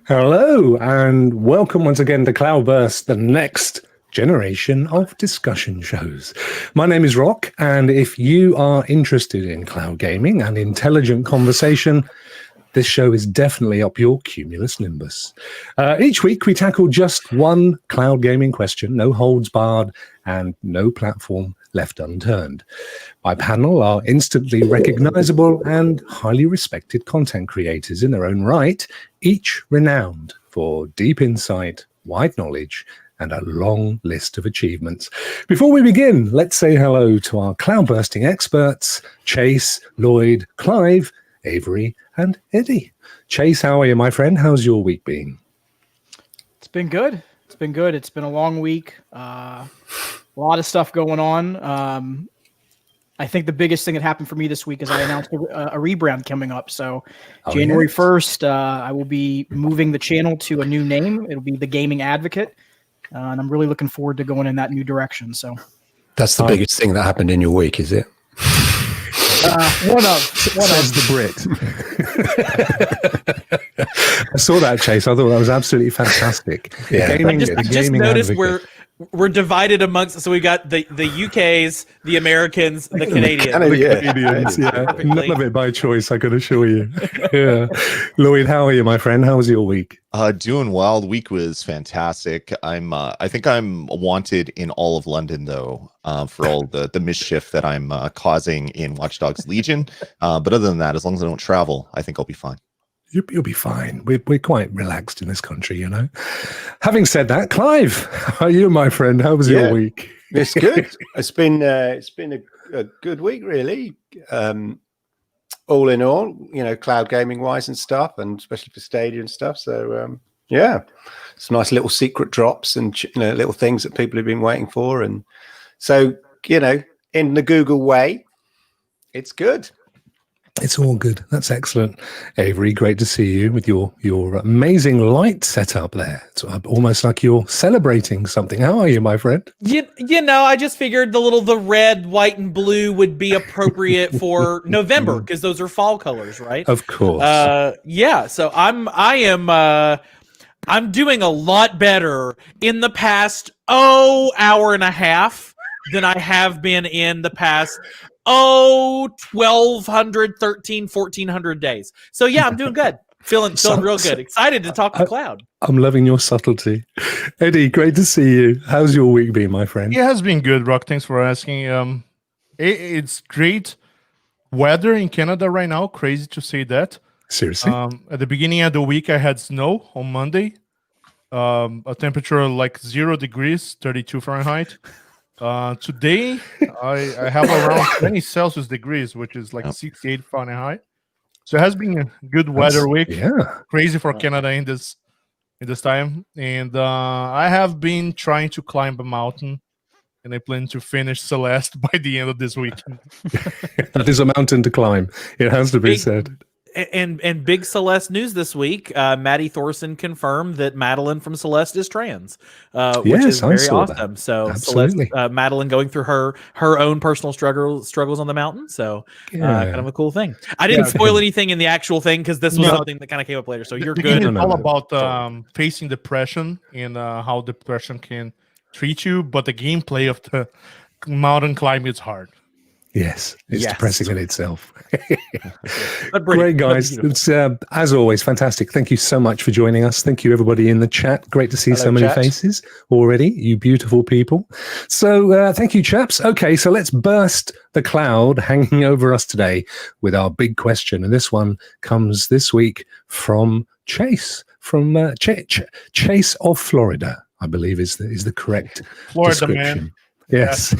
Hello, and welcome once again to CloudBurst, the next generation of discussion shows. My name is Rokk, and if you are interested in cloud gaming and intelligent conversation, this show is definitely up your cumulus nimbus. Each week, we tackle just one cloud gaming question, no holds barred, and no platform left unturned. My panel are instantly recognizable and highly respected content creators in their own right, each renowned for deep insight, wide knowledge, and a long list of achievements. Before we begin, let's say hello to our cloud bursting experts, Chase, Lloyd, Clive, Avery, and Eddie. Chase, how are you, my friend? How's your week been? It's been good. It's been a long week. A lot of stuff going on. I think the biggest thing that happened for me this week is I announced a rebrand coming up. So January 1st, I will be moving the channel to a new name. It'll be The Gaming Advocate. And I'm really looking forward to going in that new direction. So that's the biggest thing that happened in your week, is it? One says the Brit. I saw that, Chase. I thought that was absolutely fantastic. Yeah. I just noticed we're divided amongst. So we got the UKs, the Americans, the Canadians. Canadians, yeah. None of it by choice, I can assure you. Yeah. Lloyd, how are you, my friend? How was your week? Doing well. The week was fantastic. I think I'm wanted in all of London, though, for all the mischief that I'm causing in Watch Dogs Legion. But other than that, as long as I don't travel, I think I'll be fine. You'll be fine. We're quite relaxed in this country, you know. Having said that, Clive, how are you, my friend? How was your week? It's good. It's been a good week, really. All in all, you know, cloud gaming wise and stuff, and especially for Stadia and stuff. So it's nice little secret drops and little things that people have been waiting for, and so in the Google way, it's good. It's all good. That's excellent. Avery, great to see you with your amazing light setup there. It's almost like you're celebrating something. How are you, my friend? You know, I just figured the red, white, and blue would be appropriate for November because those are fall colors, right? Of course. So I'm doing a lot better in the past hour and a half than I have been in the past 1,200, 1,400 days. So yeah, I'm doing good. Feeling real good. Excited to talk to cloud. I'm loving your subtlety. Eddie, great to see you. How's your week been, my friend? It has been good, Rokk. Thanks for asking. It's great weather in Canada right now. Crazy to say that. Seriously? At the beginning of the week, I had snow on Monday. A temperature like 0 degrees, 32 Fahrenheit. Today, I have around 20 Celsius degrees, which is like 68 Fahrenheit. So it has been a good weather week. Yeah. Crazy for Canada in this time. And I have been trying to climb a mountain, and I plan to finish Celeste by the end of this week. That is a mountain to climb. It has to be said. And big Celeste news this week. Maddie Thorson confirmed that Madeline from Celeste is trans, which is very awesome. That. So absolutely. Celeste, Madeline going through her own personal struggles on the mountain. So kind of a cool thing. I didn't spoil anything in the actual thing because this was something that kind of came up later. So you're good. It's all about facing depression and how depression can treat you, but the gameplay of the mountain climbing is hard. Yes, it's depressing in itself. Great, guys. It's, as always, fantastic. Thank you so much for joining us. Thank you, everybody in the chat. Great to see so many faces already, you beautiful people. So thank you, chaps. Okay, so let's burst the cloud hanging over us today with our big question. And this one comes this week from Chase, from Chase of Florida, I believe is the correct description. Man. Yes.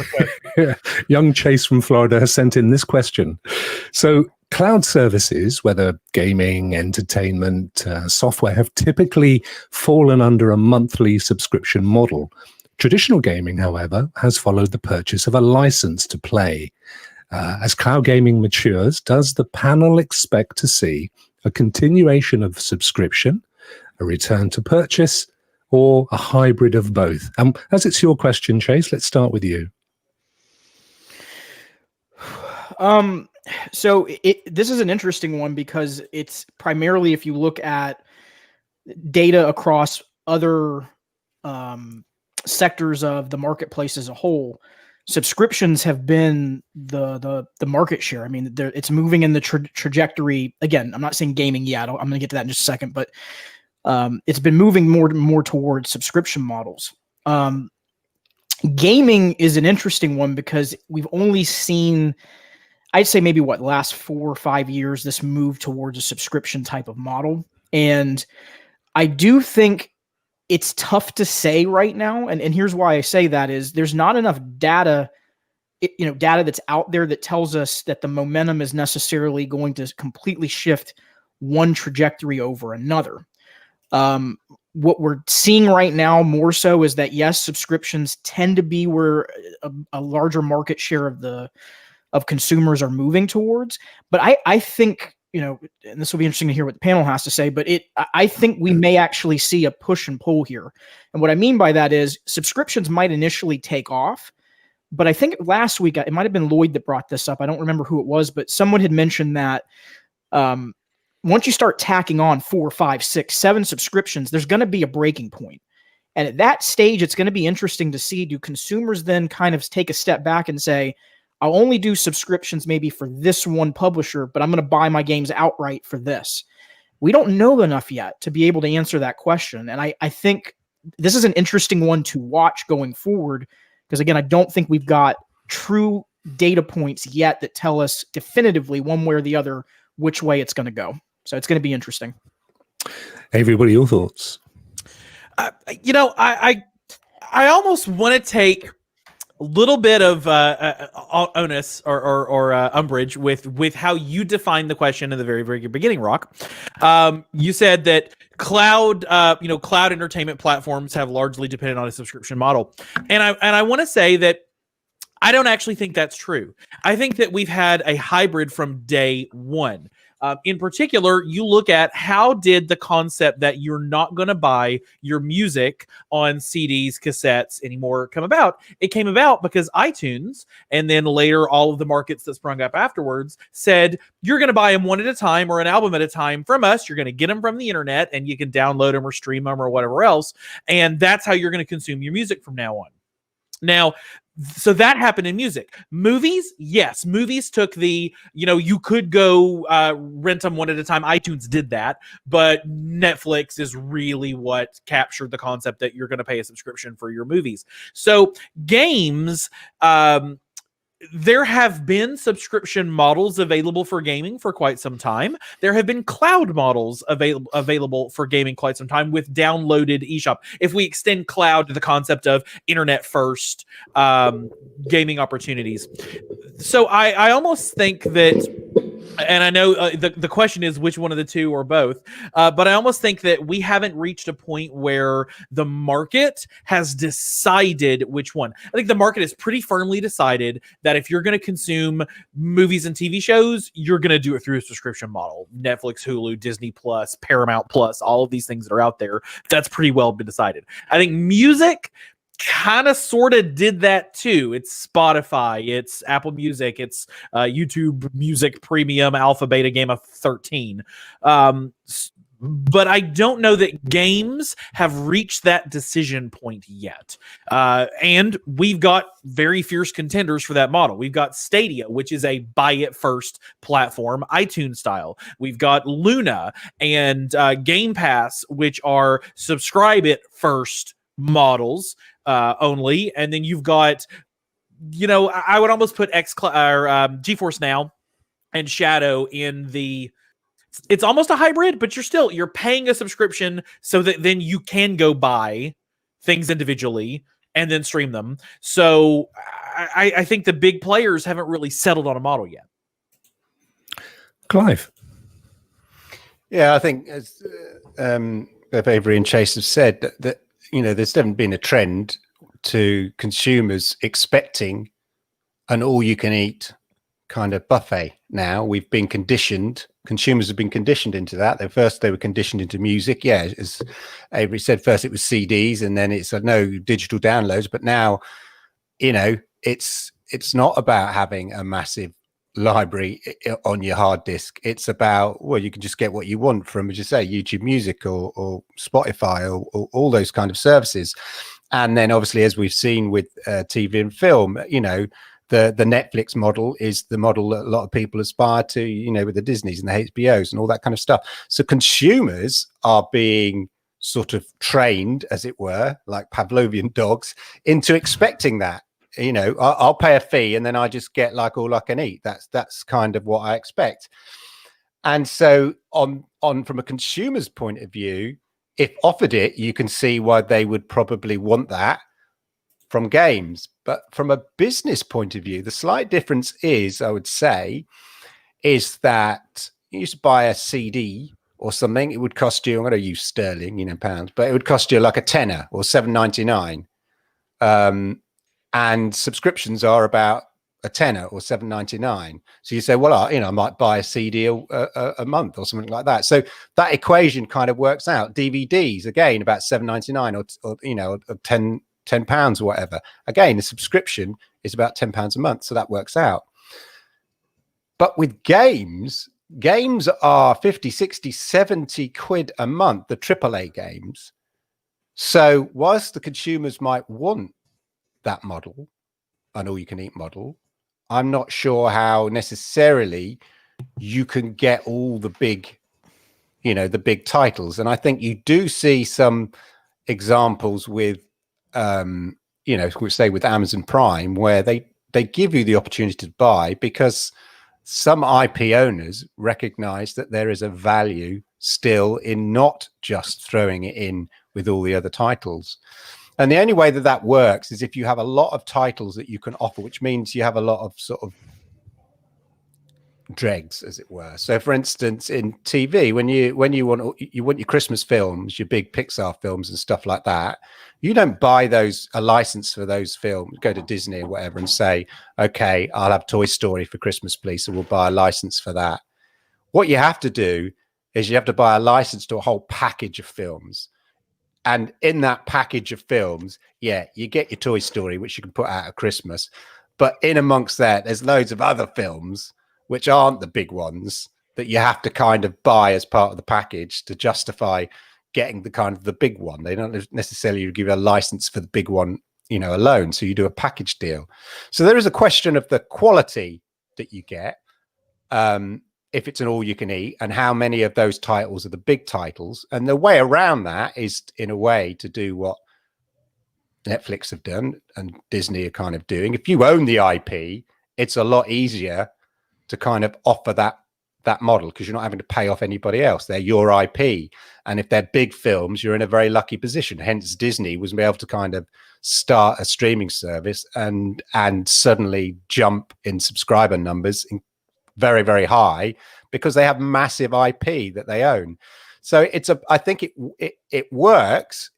Young Chase from Florida has sent in this question. So cloud services, whether gaming, entertainment, software, have typically fallen under a monthly subscription model. Traditional gaming, however, has followed the purchase of a license to play. As cloud gaming matures, does the panel expect to see a continuation of subscription, a return to purchase, or a hybrid of both? As it's your question, Chase, let's start with you. So this is an interesting one because it's primarily, if you look at data across other sectors of the marketplace as a whole, subscriptions have been the market share. I mean, it's moving in the trajectory. Again, I'm not saying gaming yet. I'm going to get to that in just a second, but it's been moving more towards subscription models. Gaming is an interesting one because we've only seen, I'd say maybe last 4 or 5 years, this move towards a subscription type of model. And I do think it's tough to say right now. And here's why I say that is there's not enough data, data that's out there that tells us that the momentum is necessarily going to completely shift one trajectory over another. What we're seeing right now more so is that, yes, subscriptions tend to be where a larger market share of consumers are moving towards. But I think, and this will be interesting to hear what the panel has to say, but I think we may actually see a push and pull here. And what I mean by that is subscriptions might initially take off, but I think last week, it might have been Lloyd that brought this up. I don't remember who it was, but someone had mentioned that once you start tacking on 4, 5, 6, 7 subscriptions, there's going to be a breaking point. And at that stage, it's going to be interesting to see, do consumers then kind of take a step back and say, I'll only do subscriptions maybe for this one publisher, but I'm going to buy my games outright for this. We don't know enough yet to be able to answer that question. And I think this is an interesting one to watch going forward, because again, I don't think we've got true data points yet that tell us definitively one way or the other which way it's going to go. So it's going to be interesting. Avery, what are your thoughts? I almost want to take a little bit of onus or umbrage with how you define the question in the very, very beginning, Rokk. You said that cloud entertainment platforms have largely depended on a subscription model, and I want to say that I don't actually think that's true. I think that we've had a hybrid from day one. In particular, you look at how did the concept that you're not going to buy your music on CDs, cassettes anymore come about? It came about because iTunes, and then later all of the markets that sprung up afterwards, said you're going to buy them one at a time or an album at a time from us. You're going to get them from the internet, and you can download them or stream them or whatever else. And that's how you're going to consume your music from now on. Now, so that happened in music. Movies, yes. Movies took you could go rent them one at a time. iTunes did that, but Netflix is really what captured the concept that you're going to pay a subscription for your movies. So games, there have been subscription models available for gaming for quite some time. There have been cloud models available for gaming quite some time with downloaded eShop. If we extend cloud to the concept of internet first gaming opportunities. So I almost think that, and I know the question is which one of the two or both, but I almost think that we haven't reached a point where the market has decided which one. I think the market has pretty firmly decided that if you're going to consume movies and TV shows, you're going to do it through a subscription model. Netflix, Hulu, Disney Plus, Paramount Plus, all of these things that are out there, that's pretty well been decided. I think music kind of sort of did that too. It's Spotify, it's Apple Music, it's YouTube Music Premium, Alpha, Beta, Gamma 13. But I don't know that games have reached that decision point yet. And we've got very fierce contenders for that model. We've got Stadia, which is a buy it first platform, iTunes style. We've got Luna and Game Pass, which are subscribe it first models only. And then you've got, I would almost put GeForce Now and Shadow in the, it's almost a hybrid, but you're paying a subscription so that then you can go buy things individually and then stream them. So I think the big players haven't really settled on a model yet. Clive. Yeah, I think as Avery and Chase have said that there's definitely been a trend to consumers expecting an all-you-can-eat kind of buffet. Now we've been conditioned. Consumers have been conditioned into that. They were conditioned into music. Yeah, as Avery said, first it was CDs, and then it's no digital downloads. But now, it's not about having a massive library on your hard disk. It's about, well, you can just get what you want from, as you say, YouTube Music or Spotify or all those kind of services. And then obviously, as we've seen with TV and film, you know, the Netflix model is the model that a lot of people aspire to, you know, with the Disneys and the HBOs and all that kind of stuff. So consumers are being sort of trained, as it were, like Pavlovian dogs, into expecting that. You know, I'll pay a fee and then I just get like all I can eat. That's kind of what I expect. And so on from a consumer's point of view, if offered it, you can see why they would probably want that from games. But from a business point of view, the slight difference is, I would say, is that you used to buy a CD or something, it would cost you, I'm going to use sterling, you know, pounds, but it would cost you like a tenner or $7.99. And subscriptions are about a tenner or $7.99. So you say, well, you know, I might buy a CD a month or something like that. So that equation kind of works out. DVDs, again, about $7.99 or you know, £10 or whatever. Again, the subscription is about £10 a month. So that works out. But with games are 50, 60, 70 quid a month, the AAA games. So whilst the consumers might want that model, an all-you-can-eat model, I'm not sure how necessarily you can get all the big, you know, the big titles. And I think you do see some examples with, you know, we say with Amazon Prime, where they give you the opportunity to buy because some IP owners recognize that there is a value still in not just throwing it in with all the other titles. And the only way that that works is if you have a lot of titles that you can offer, which means you have a lot of sort of dregs, as it were. So, for instance, in TV, when you want your Christmas films, your big Pixar films and stuff like that, you don't buy a license for those films, go to Disney or whatever and say, okay, I'll have Toy Story for Christmas, please. So we'll buy a license for that. What you have to do is you have to buy a license to a whole package of films. And in that package of films, yeah, you get your Toy Story, which you can put out at Christmas. But in amongst that, there's loads of other films, which aren't the big ones, that you have to kind of buy as part of the package to justify getting the kind of the big one. They don't necessarily give you a license for the big one, you know, alone. So you do a package deal. So there is a question of the quality that you get. If it's an all-you-can-eat, and how many of those titles are the big titles. And the way around that is, in a way, to do what Netflix have done and Disney are kind of doing. If you own the IP, it's a lot easier to kind of offer that model because you're not having to pay off anybody else. They're your IP. And if they're big films, you're in a very lucky position. Hence, Disney was able to kind of start a streaming service and suddenly jump in subscriber numbers very, very high because they have massive IP that they own. So I think it works,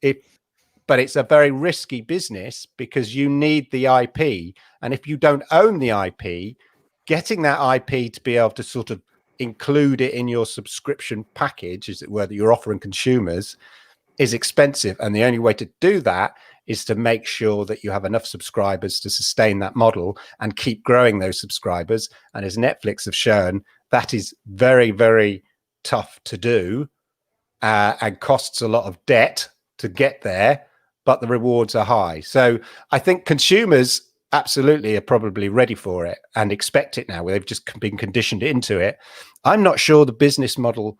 but it's a very risky business because you need the IP. And if you don't own the IP, getting that IP to be able to sort of include it in your subscription package, as it were, that you're offering consumers, is expensive. And the only way to do that is to make sure that you have enough subscribers to sustain that model and keep growing those subscribers. And as Netflix have shown, that is very, very tough to do and costs a lot of debt to get there, but the rewards are high. So I think consumers absolutely are probably ready for it and expect it now, where they've just been conditioned into it. I'm not sure the business model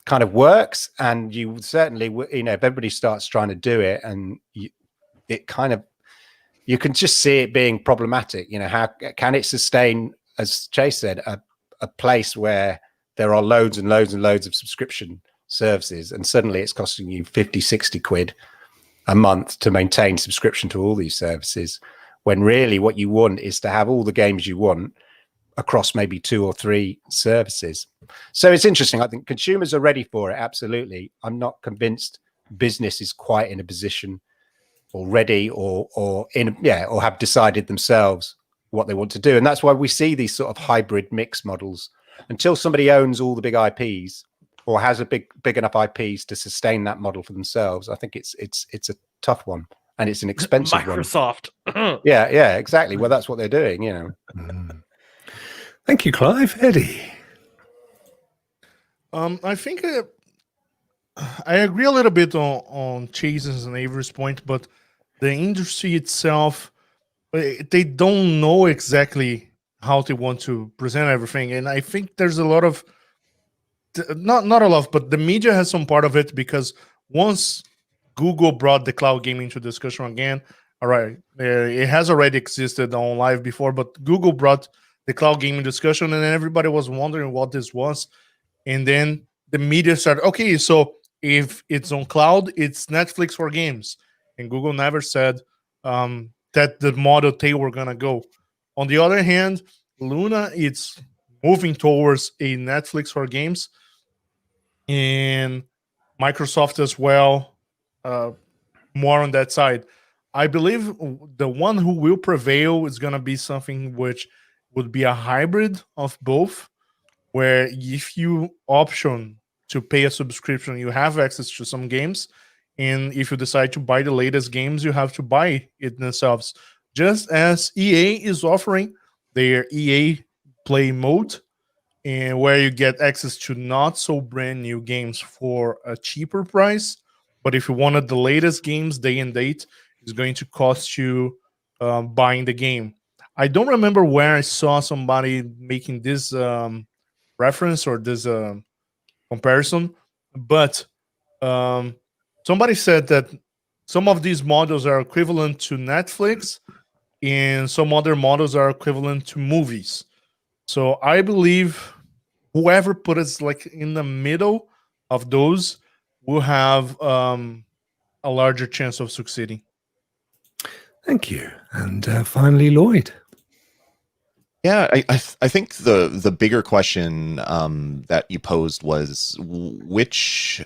kind of works, and you certainly, you know, if everybody starts trying to do it, and it kind of, you can just see it being problematic. You know, how can it sustain, as Chase said, a place where there are loads and loads and loads of subscription services, and suddenly it's costing you 50, 60 quid a month to maintain subscription to all these services, when really what you want is to have all the games you want across maybe 2 or 3 services. So it's interesting. I think consumers are ready for it. Absolutely. I'm not convinced business is quite in a position already or have decided themselves what they want to do. And that's why we see these sort of hybrid mix models. Until somebody owns all the big IPs or has a big enough IPs to sustain that model for themselves, I think it's a tough one, and it's an expensive Microsoft. one. Yeah, exactly. Well, that's what they're doing, you know. Thank you, Clive. Eddie. I think I agree a little bit on Chase's and Avery's point, but the industry itself, they don't know exactly how they want to present everything, and I think there's a lot of not a lot, but the media has some part of it, because once Google brought the cloud gaming to discussion again, all right, it has already existed on live before, but Google brought the cloud gaming discussion, and then everybody was wondering what this was, and then the media started, okay, so if it's on cloud, it's Netflix for games, and Google never said that the model they were gonna go. On the other hand, Luna, it's moving towards a Netflix for games, and Microsoft as well, more on that side. I believe the one who will prevail is going to be something which would be a hybrid of both, where if you option to pay a subscription, you have access to some games, and if you decide to buy the latest games, you have to buy it themselves. Just as EA is offering their EA Play mode, and where you get access to not so brand new games for a cheaper price. But if you wanted the latest games, day and date, it's going to cost you buying the game. I don't remember where I saw somebody making this reference or this comparison, but somebody said that some of these models are equivalent to Netflix, and some other models are equivalent to movies. So I believe whoever put us like in the middle of those will have a larger chance of succeeding. Thank you. And finally, Lloyd. Yeah, I think the bigger question that you posed was which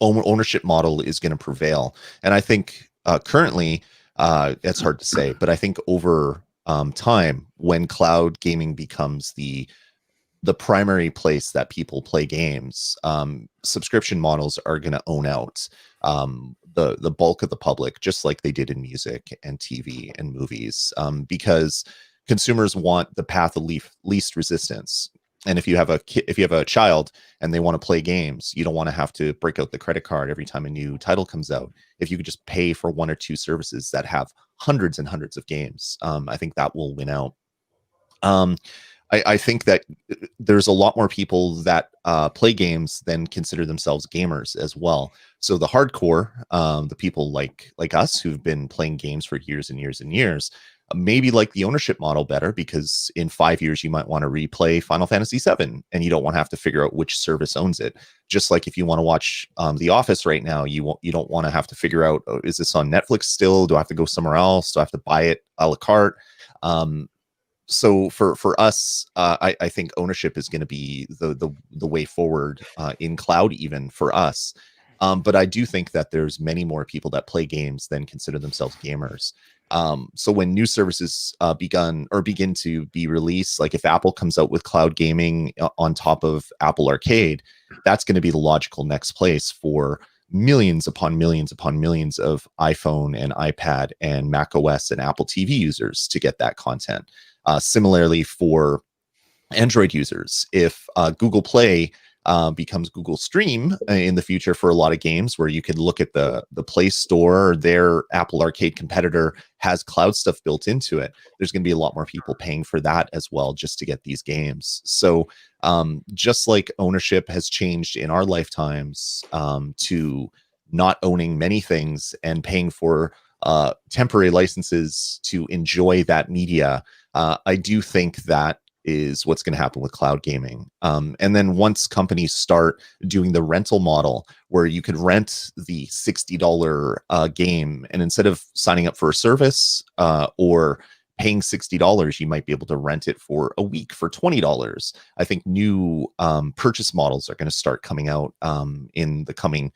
ownership model is going to prevail, and I think currently it's hard to say, but I think over time, when cloud gaming becomes the primary place that people play games, subscription models are going to own out the bulk of the public, just like they did in music and TV and movies, because consumers want the path of least resistance. And if you have a child and they want to play games, you don't want to have to break out the credit card every time a new title comes out. If you could just pay for one or two services that have hundreds and hundreds of games, I think that will win out. I think that there's a lot more people that play games than consider themselves gamers as well. So the hardcore, the people like us who've been playing games for years and years and years, maybe like the ownership model better, because in 5 years you might want to replay Final Fantasy VII and you don't want to have to figure out which service owns it. Just like if you want to watch The Office right now, you don't want to have to figure out, oh, is this on Netflix still? Do I have to go somewhere else? Do I have to buy it a la carte? So for us, I think ownership is going to be the way forward in cloud, even for us. But I do think that there's many more people that play games than consider themselves gamers. So when new services begin to be released, like if Apple comes out with cloud gaming on top of Apple Arcade, that's going to be the logical next place for millions upon millions upon millions of iPhone and iPad and Mac OS and Apple TV users to get that content. Similarly for Android users, if Google Play becomes Google Stream in the future for a lot of games, where you can look at the Play Store, their Apple Arcade competitor has cloud stuff built into it, there's going to be a lot more people paying for that as well just to get these games. So just like ownership has changed in our lifetimes to not owning many things and paying for temporary licenses to enjoy that media, I do think that is what's going to happen with cloud gaming. And then once companies start doing the rental model, where you could rent the $60 game, and instead of signing up for a service or paying $60, you might be able to rent it for a week for $20. I think new purchase models are going to start coming out in the coming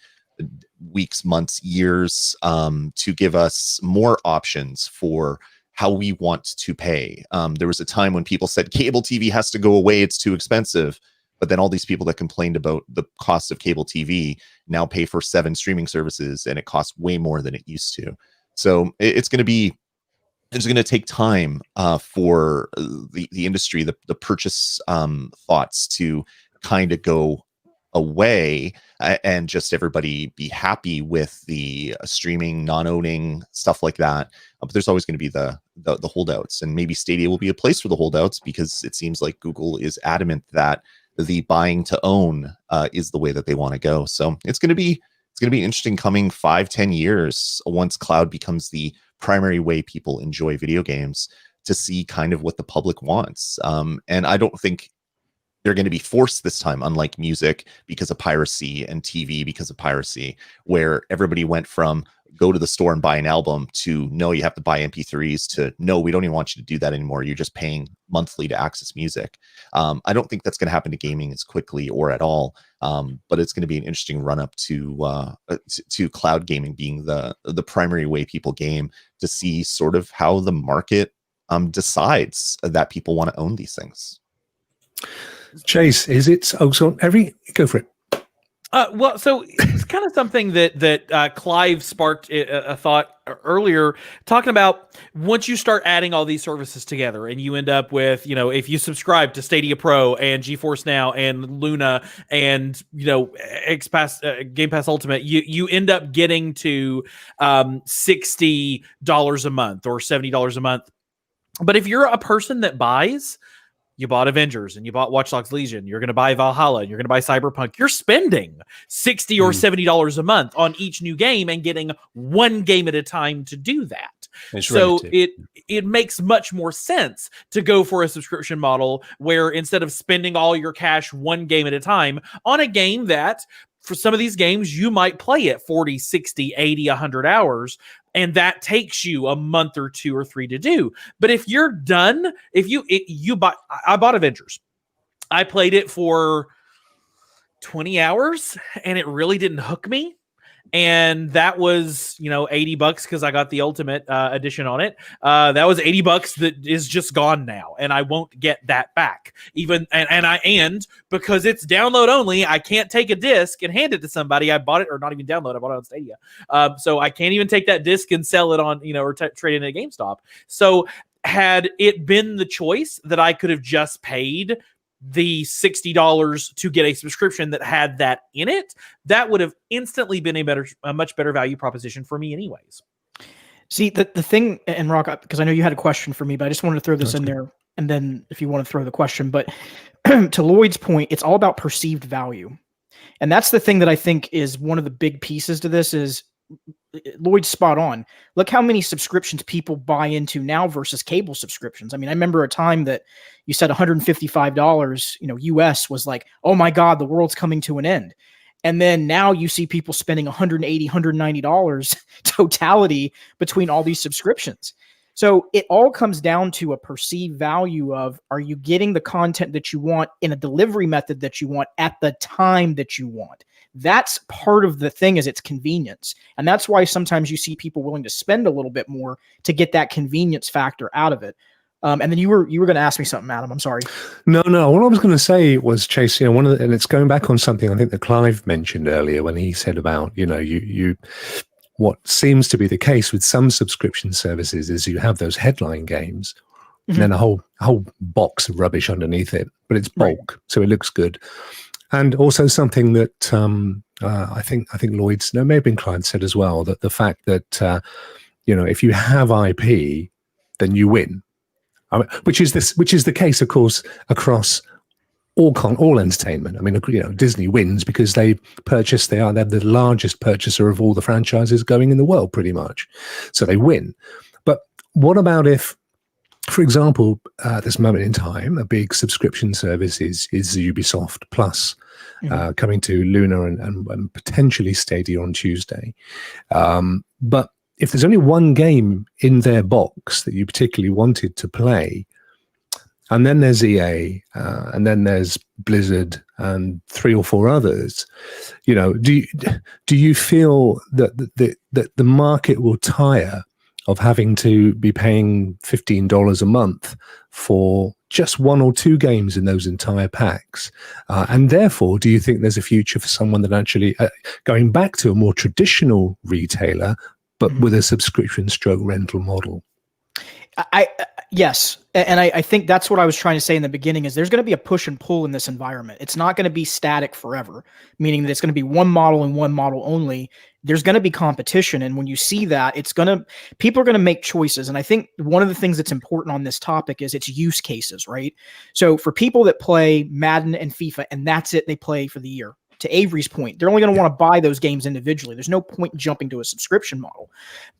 weeks, months, years, to give us more options for how we want to pay. There was a time when people said cable TV has to go away, it's too expensive. But then all these people that complained about the cost of cable TV now pay for 7 streaming services, and it costs way more than it used to. So it's going to be it's going to take time for the industry, the purchase thoughts to kind of go away and just everybody be happy with the streaming, non-owning stuff like that. But there's always going to be the holdouts, and maybe Stadia will be a place for the holdouts, because it seems like Google is adamant that the buying to own is the way that they want to go. So it's going to be interesting coming 5-10 years once cloud becomes the primary way people enjoy video games, to see kind of what the public wants. And I don't think they're going to be forced this time, unlike music because of piracy and TV because of piracy, where everybody went from go to the store and buy an album to no, you have to buy MP3s, to no, we don't even want you to do that anymore. You're just paying monthly to access music. I don't think that's going to happen to gaming as quickly or at all. But it's going to be an interesting run up to cloud gaming being the primary way people game, to see sort of how the market decides that people want to own these things. Chase, is it? Oh, so Avery, go for it. Well, so it's kind of something that Clive sparked a thought earlier, talking about once you start adding all these services together, and you end up with, if you subscribe to Stadia Pro and GeForce Now and Luna and Game Pass Ultimate, you end up getting to $60 a month or $70 a month. But if you're a person that buys, you bought Avengers and you bought Watch Dogs Legion, you're going to buy Valhalla, and you're going to buy Cyberpunk, you're spending $60 or $70 a month on each new game, and getting one game at a time to do that. So it makes much more sense to go for a subscription model, where instead of spending all your cash one game at a time on a game that, for some of these games, you might play it 40, 60, 80, 100 hours, and that takes you a month or 2 or 3 to do. But if you're done, I bought Avengers. I played it for 20 hours, and it really didn't hook me. And that was, $80 because I got the Ultimate edition on it. That was $80 that is just gone now, and I won't get that back. And because it's download only, I can't take a disc and hand it to somebody. I bought it, or not even download. I bought it on Stadia, so I can't even take that disc and sell it on, or trade it in at GameStop. So had it been the choice that I could have just paid the $60 to get a subscription that had that in it, that would have instantly been a much better value proposition for me anyways. See, the thing, and Rokk, because I know you had a question for me, but I just wanted to throw this in there, and then if you want to throw the question, but to Lloyd's point, it's all about perceived value. And that's the thing that I think is one of the big pieces to this. Is Lloyd's spot on. Look how many subscriptions people buy into now versus cable subscriptions. I mean, I remember a time that you said $155, US was like, oh my God, the world's coming to an end. And then now you see people spending $180, $190 totality between all these subscriptions. So it all comes down to a perceived value of, are you getting the content that you want in a delivery method that you want at the time that you want? That's part of the thing, is its convenience. And that's why sometimes you see people willing to spend a little bit more to get that convenience factor out of it. And then you were going to ask me something, Adam. I'm sorry. No. What I was going to say was, Chase, and it's going back on something I think that Clive mentioned earlier when he said about, you what seems to be the case with some subscription services is you have those headline games, and then a whole box of rubbish underneath it, but it's bulk, so it looks good. And also something that I think Lloyd's, may have been Clive, said as well, that the fact that if you have IP, then you win. Which is the case, of course, across all entertainment. I mean, Disney wins because they're the largest purchaser of all the franchises going in the world, pretty much. So they win. But what about if, for example, at this moment in time, a big subscription service is Ubisoft Plus, coming to Luna and potentially Stadia on Tuesday. But if there's only one game in their box that you particularly wanted to play, and then there's EA, and then there's Blizzard, and 3 or 4 others, do you feel that the market will tire of having to be paying $15 a month for just 1 or 2 games in those entire packs? And therefore, do you think there's a future for someone that actually going back to a more traditional retailer, but with a subscription stroke rental model? Yes. And I think that's what I was trying to say in the beginning is there's going to be a push and pull in this environment. It's not going to be static forever, meaning that it's going to be one model and one model only. There's going to be competition. And when you see that, people are going to make choices. And I think one of the things that's important on this topic is its use cases, right? So for people that play Madden and FIFA and that's it, they play for the year. To Avery's point, they're only going to want to buy those games individually. There's no point jumping to a subscription model.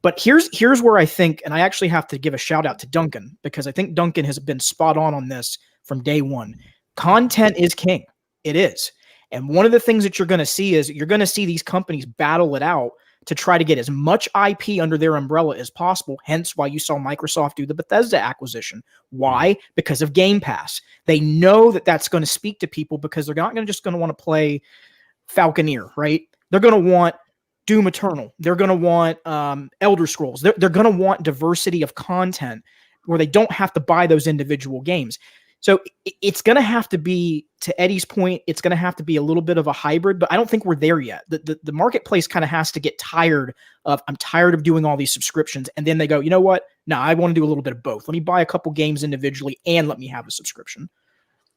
But here's where I think, and I actually have to give a shout out to Duncan, because I think Duncan has been spot on this from day one. Content is king. It is. And one of the things that you're going to see is you're going to see these companies battle it out to try to get as much IP under their umbrella as possible. Hence why you saw Microsoft do the Bethesda acquisition. Why? Because of Game Pass. They know that that's going to speak to people because they're not just going to want to play Falconeer, right? They're going to want Doom Eternal. They're going to want Elder Scrolls. They're going to want diversity of content where they don't have to buy those individual games. So it's going to have to be, to Eddie's point, it's going to have to be a little bit of a hybrid, but I don't think we're there yet. The marketplace kind of has to get tired of, I'm tired of doing all these subscriptions. And then they go, you know what? No, I want to do a little bit of both. Let me buy a couple games individually and let me have a subscription.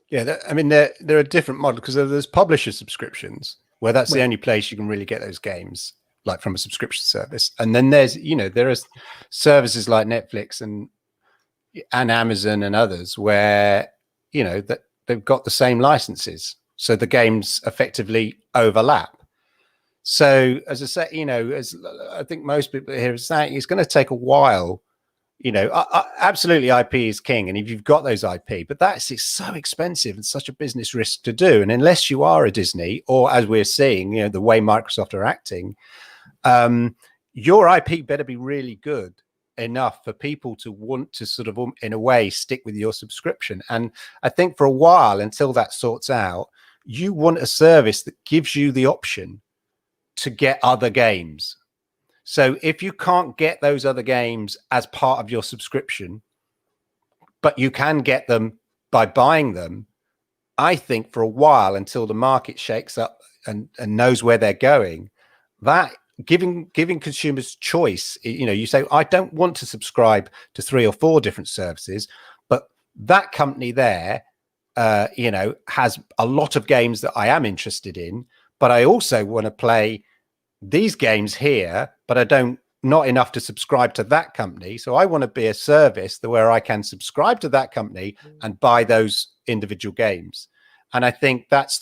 Yeah, I mean, there are different models because there's publisher subscriptions where that's the only place you can really get those games, like from a subscription service. And then there are services like Netflix and Amazon and others where, that they've got the same licenses. So the games effectively overlap. So as I say, as I think most people here are saying, it's going to take a while. Absolutely IP is king. And if you've got those IP, but it's so expensive and such a business risk to do. And unless you are a Disney, or as we're seeing, the way Microsoft are acting, your IP better be really good enough for people to want to sort of, in a way, stick with your subscription. And I think for a while, until that sorts out, you want a service that gives you the option to get other games. So if you can't get those other games as part of your subscription, but you can get them by buying them, I think for a while, until the market shakes up and knows where they're going, that giving consumers choice, you say, I don't want to subscribe to 3 or 4 different services, but that company there, has a lot of games that I am interested in, but I also want to play these games here, but not enough to subscribe to that company. So I want to be a service where I can subscribe to that company and buy those individual games. And I think that's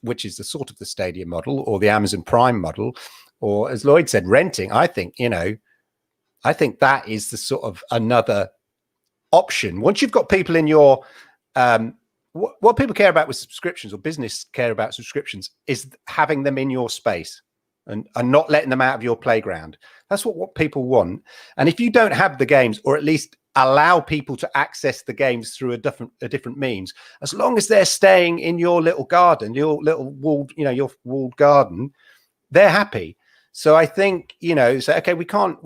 which is the sort of the Stadia model or the Amazon Prime model, or as Lloyd said, renting. I think that is the sort of another option. Once you've got people in your, what people care about with subscriptions, or business care about subscriptions, is having them in your space. And not letting them out of your playground. That's what people want. And if you don't have the games, or at least allow people to access the games through a different means, as long as they're staying in your little garden, your little walled, your walled garden, they're happy. So I think, say, okay, we can't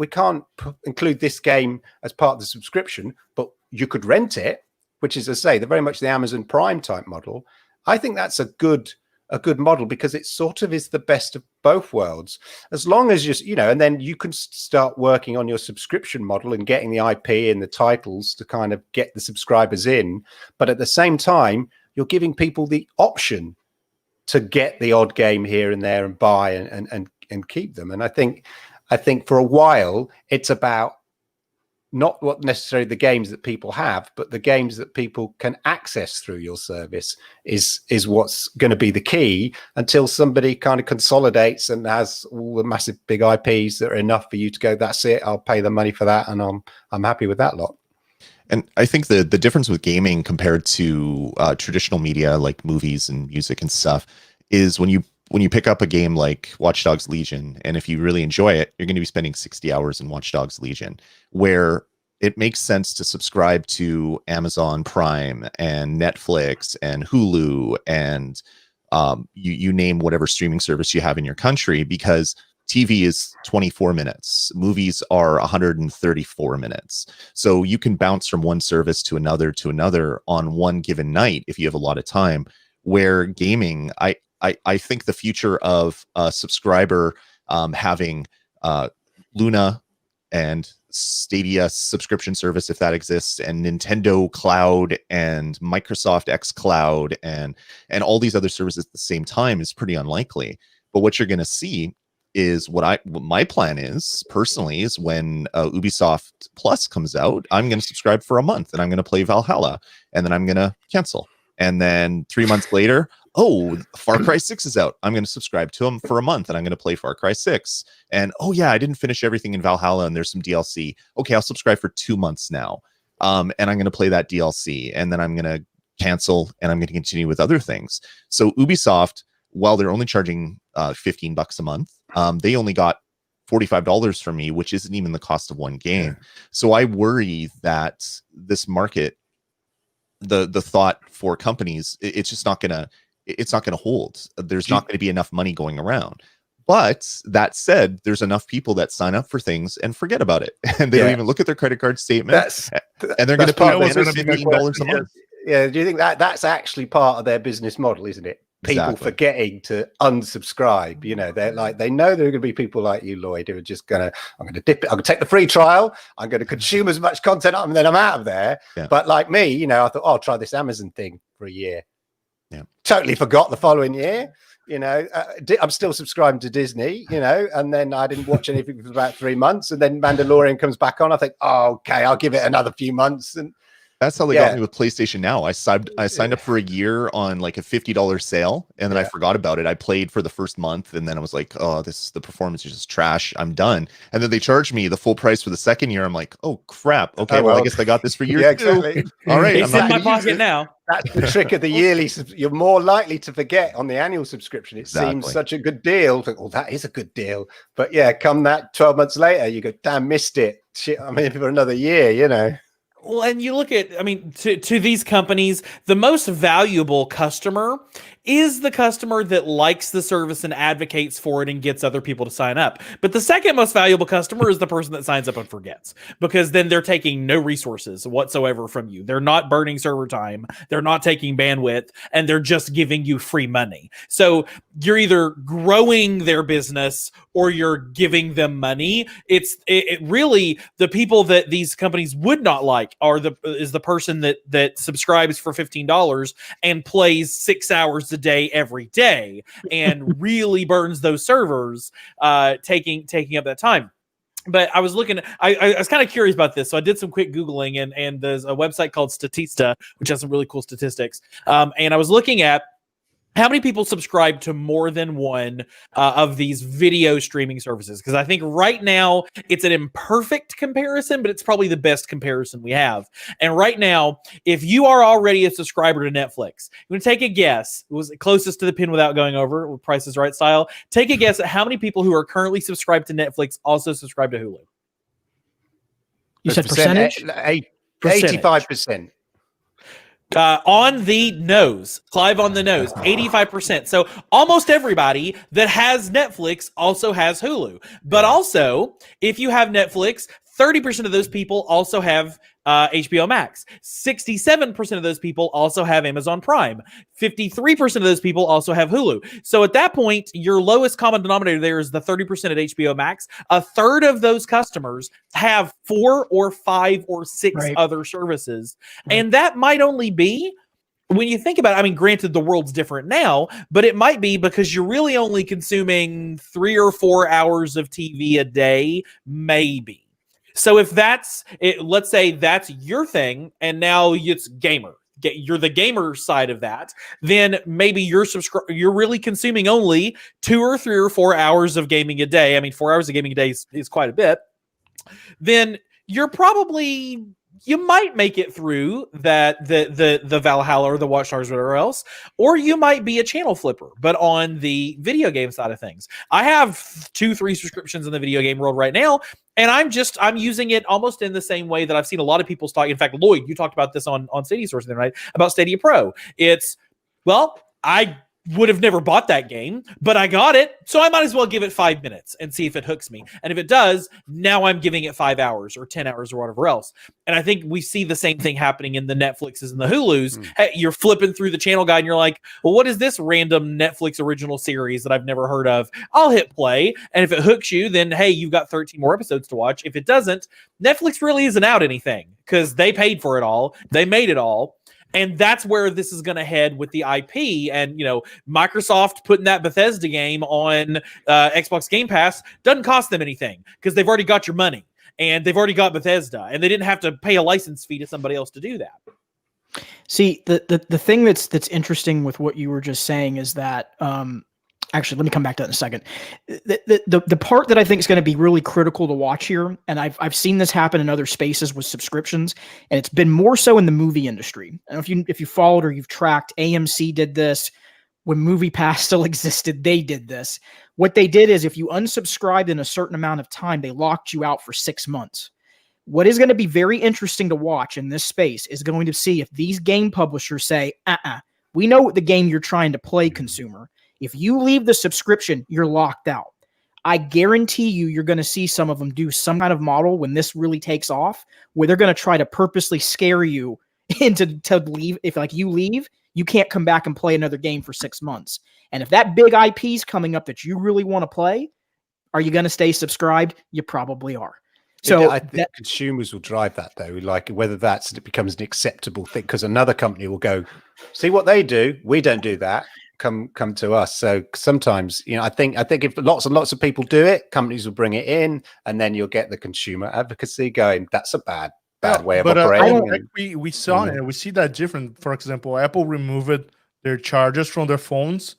include this game as part of the subscription, but you could rent it, which is, as I say, they're very much the Amazon Prime type model. I think that's a good model, because it sort of is the best of both worlds, as long as and then you can start working on your subscription model and getting the IP and the titles to kind of get the subscribers in. But at the same time, you're giving people the option to get the odd game here and there and buy and keep them. And I think for a while, it's about not what necessarily the games that people have, but the games that people can access through your service is what's going to be the key, until somebody kind of consolidates and has all the massive big IPs that are enough for you to go, that's it, I'll pay the money for that, and I'm happy with that lot. And I think the difference with gaming compared to traditional media like movies and music and stuff is when you pick up a game like Watch Dogs Legion, and if you really enjoy it, you're going to be spending 60 hours in Watch Dogs Legion, where it makes sense to subscribe to Amazon Prime and Netflix and Hulu and you name whatever streaming service you have in your country, because TV is 24 minutes. Movies are 134 minutes. So you can bounce from one service to another on one given night if you have a lot of time. Where gaming, I think the future of a subscriber having Luna and Stadia subscription service, if that exists, and Nintendo Cloud and Microsoft X Cloud and all these other services at the same time is pretty unlikely. But what you're going to see is what my plan is personally is when Ubisoft Plus comes out, I'm going to subscribe for a month and I'm going to play Valhalla, and then I'm going to cancel. And then 3 months later, oh, Far Cry 6 is out. I'm going to subscribe to them for a month and I'm going to play Far Cry 6. And oh yeah, I didn't finish everything in Valhalla and there's some DLC. Okay, I'll subscribe for 2 months now. And I'm going to play that DLC, and then I'm going to cancel and I'm going to continue with other things. So Ubisoft, while they're only charging $15 a month, they only got $45 from me, which isn't even the cost of one game. So I worry that this market, the thought for companies, it's just not gonna hold. There's not going to be enough money going around. But that said, there's enough people that sign up for things and forget about it, and they don't even look at their credit card statement, and they're going to pay $15 a month. Yeah, do you think that's actually part of their business model, isn't it? People forgetting to unsubscribe. You know, they know there are going to be people like you, Lloyd, who are just I'm going to dip it. I'm going to take the free trial. I'm going to consume as much content, and then I'm out of there. Yeah. But like me, you know, I thought, I'll try this Amazon thing for a year. Yeah, totally forgot the following year. You know, I'm still subscribing to Disney, you know, and then I didn't watch anything for about 3 months, and then Mandalorian comes back on. I think, oh, okay, I'll give it another few months. And that's how they got me with PlayStation Now. I signed up for a year on like a $50 sale, and then I forgot about it. I played for the first month, and then I was like, oh, the performance is just trash. I'm done. And then they charged me the full price for the second year. I'm like, oh crap. Okay, well I guess I got this for year two. Exactly. All right, it's in my pocket now. That's the trick of the yearly. You're more likely to forget on the annual subscription. It seems such a good deal. Oh, that is a good deal. But yeah, come that 12 months later, you go, damn, missed it. Shit, I'm in for another year, you know. Well, and you look at, I mean, to these companies, the most valuable customer is the customer that likes the service and advocates for it and gets other people to sign up. But the second most valuable customer is the person that signs up and forgets, because then they're taking no resources whatsoever from you. They're not burning server time. They're not taking bandwidth, and they're just giving you free money. So you're either growing their business or you're giving them money. It really, the people that these companies would not like is the person that subscribes for $15 and plays 6 hours a day every day and really burns those servers, taking up that time. But I was looking, I was kind of curious about this, so I did some quick Googling, and there's a website called Statista, which has some really cool statistics. And I was looking at how many people subscribe to more than one of these video streaming services? Because I think right now it's an imperfect comparison, but it's probably the best comparison we have. And right now, if you are already a subscriber to Netflix, I'm going to take a guess. It was closest to the pin without going over with Price is Right style. Take a guess at how many people who are currently subscribed to Netflix also subscribe to Hulu. You said percentage? 85%. On the nose, Clive on the nose, 85%. So almost everybody that has Netflix also has Hulu. But also, if you have Netflix, 30% of those people also have HBO Max. 67% of those people also have Amazon Prime. 53% of those people also have Hulu. So at that point, your lowest common denominator there is the 30% at HBO Max. A third of those customers have 4 or 5 or 6 other services. And that might only be, when you think about it, I mean, granted, the world's different now, but it might be because you're really only consuming 3 or 4 hours of TV a day, maybe. So if that's it, let's say that's your thing, and now it's gamer. You're the gamer side of that. Then maybe you're really consuming only 2 or 3 or 4 hours of gaming a day. I mean, 4 hours of gaming a day is quite a bit. Then you might make it through the Valhalla or the Watch Dogs or whatever else, or you might be a channel flipper, but on the video game side of things. I have 2-3 subscriptions in the video game world right now, and I'm using it almost in the same way that I've seen a lot of people talk. In fact, Lloyd, you talked about this on Stadia Source the other night about Stadia Pro. would have never bought that game, but I got it, so I might as well give it 5 minutes and see if it hooks me. And if it does, now I'm giving it 5 hours or 10 hours or whatever else. And I think we see the same thing happening in the Netflixes and the Hulus. Hey, you're flipping through the channel guide and you're like, well, what is this random Netflix original series that I've never heard of? I'll hit play. And if it hooks you, then hey, you've got 13 more episodes to watch. If it doesn't, Netflix really isn't out anything because they paid for it all. They made it all. And that's where this is going to head with the IP. And, Microsoft putting that Bethesda game on Xbox Game Pass doesn't cost them anything because they've already got your money and they've already got Bethesda and they didn't have to pay a license fee to somebody else to do that. See, the thing that's interesting with what you were just saying is that, actually, let me come back to that in a second. The part that I think is going to be really critical to watch here, and I've seen this happen in other spaces with subscriptions, and it's been more so in the movie industry. I don't know if you followed or you've tracked, AMC did this when MoviePass still existed. They did this. What they did is if you unsubscribed in a certain amount of time, they locked you out for 6 months. What is going to be very interesting to watch in this space is going to see if these game publishers say, we know what the game you're trying to play, consumer. If you leave the subscription, you're locked out. I guarantee you're going to see some of them do some kind of model when this really takes off, where they're going to try to purposely scare you into to leave. If you leave, you can't come back and play another game for 6 months. And if that big IP is coming up that you really want to play, are you going to stay subscribed? You probably are. So I think consumers will drive that though, like whether it becomes an acceptable thing, because another company will go, see what they do. We don't do that. Come to us. So sometimes, I think if lots and lots of people do it, companies will bring it in, and then you'll get the consumer advocacy going. That's a bad way of operating. We saw it. We see that different. For example, Apple removed their chargers from their phones.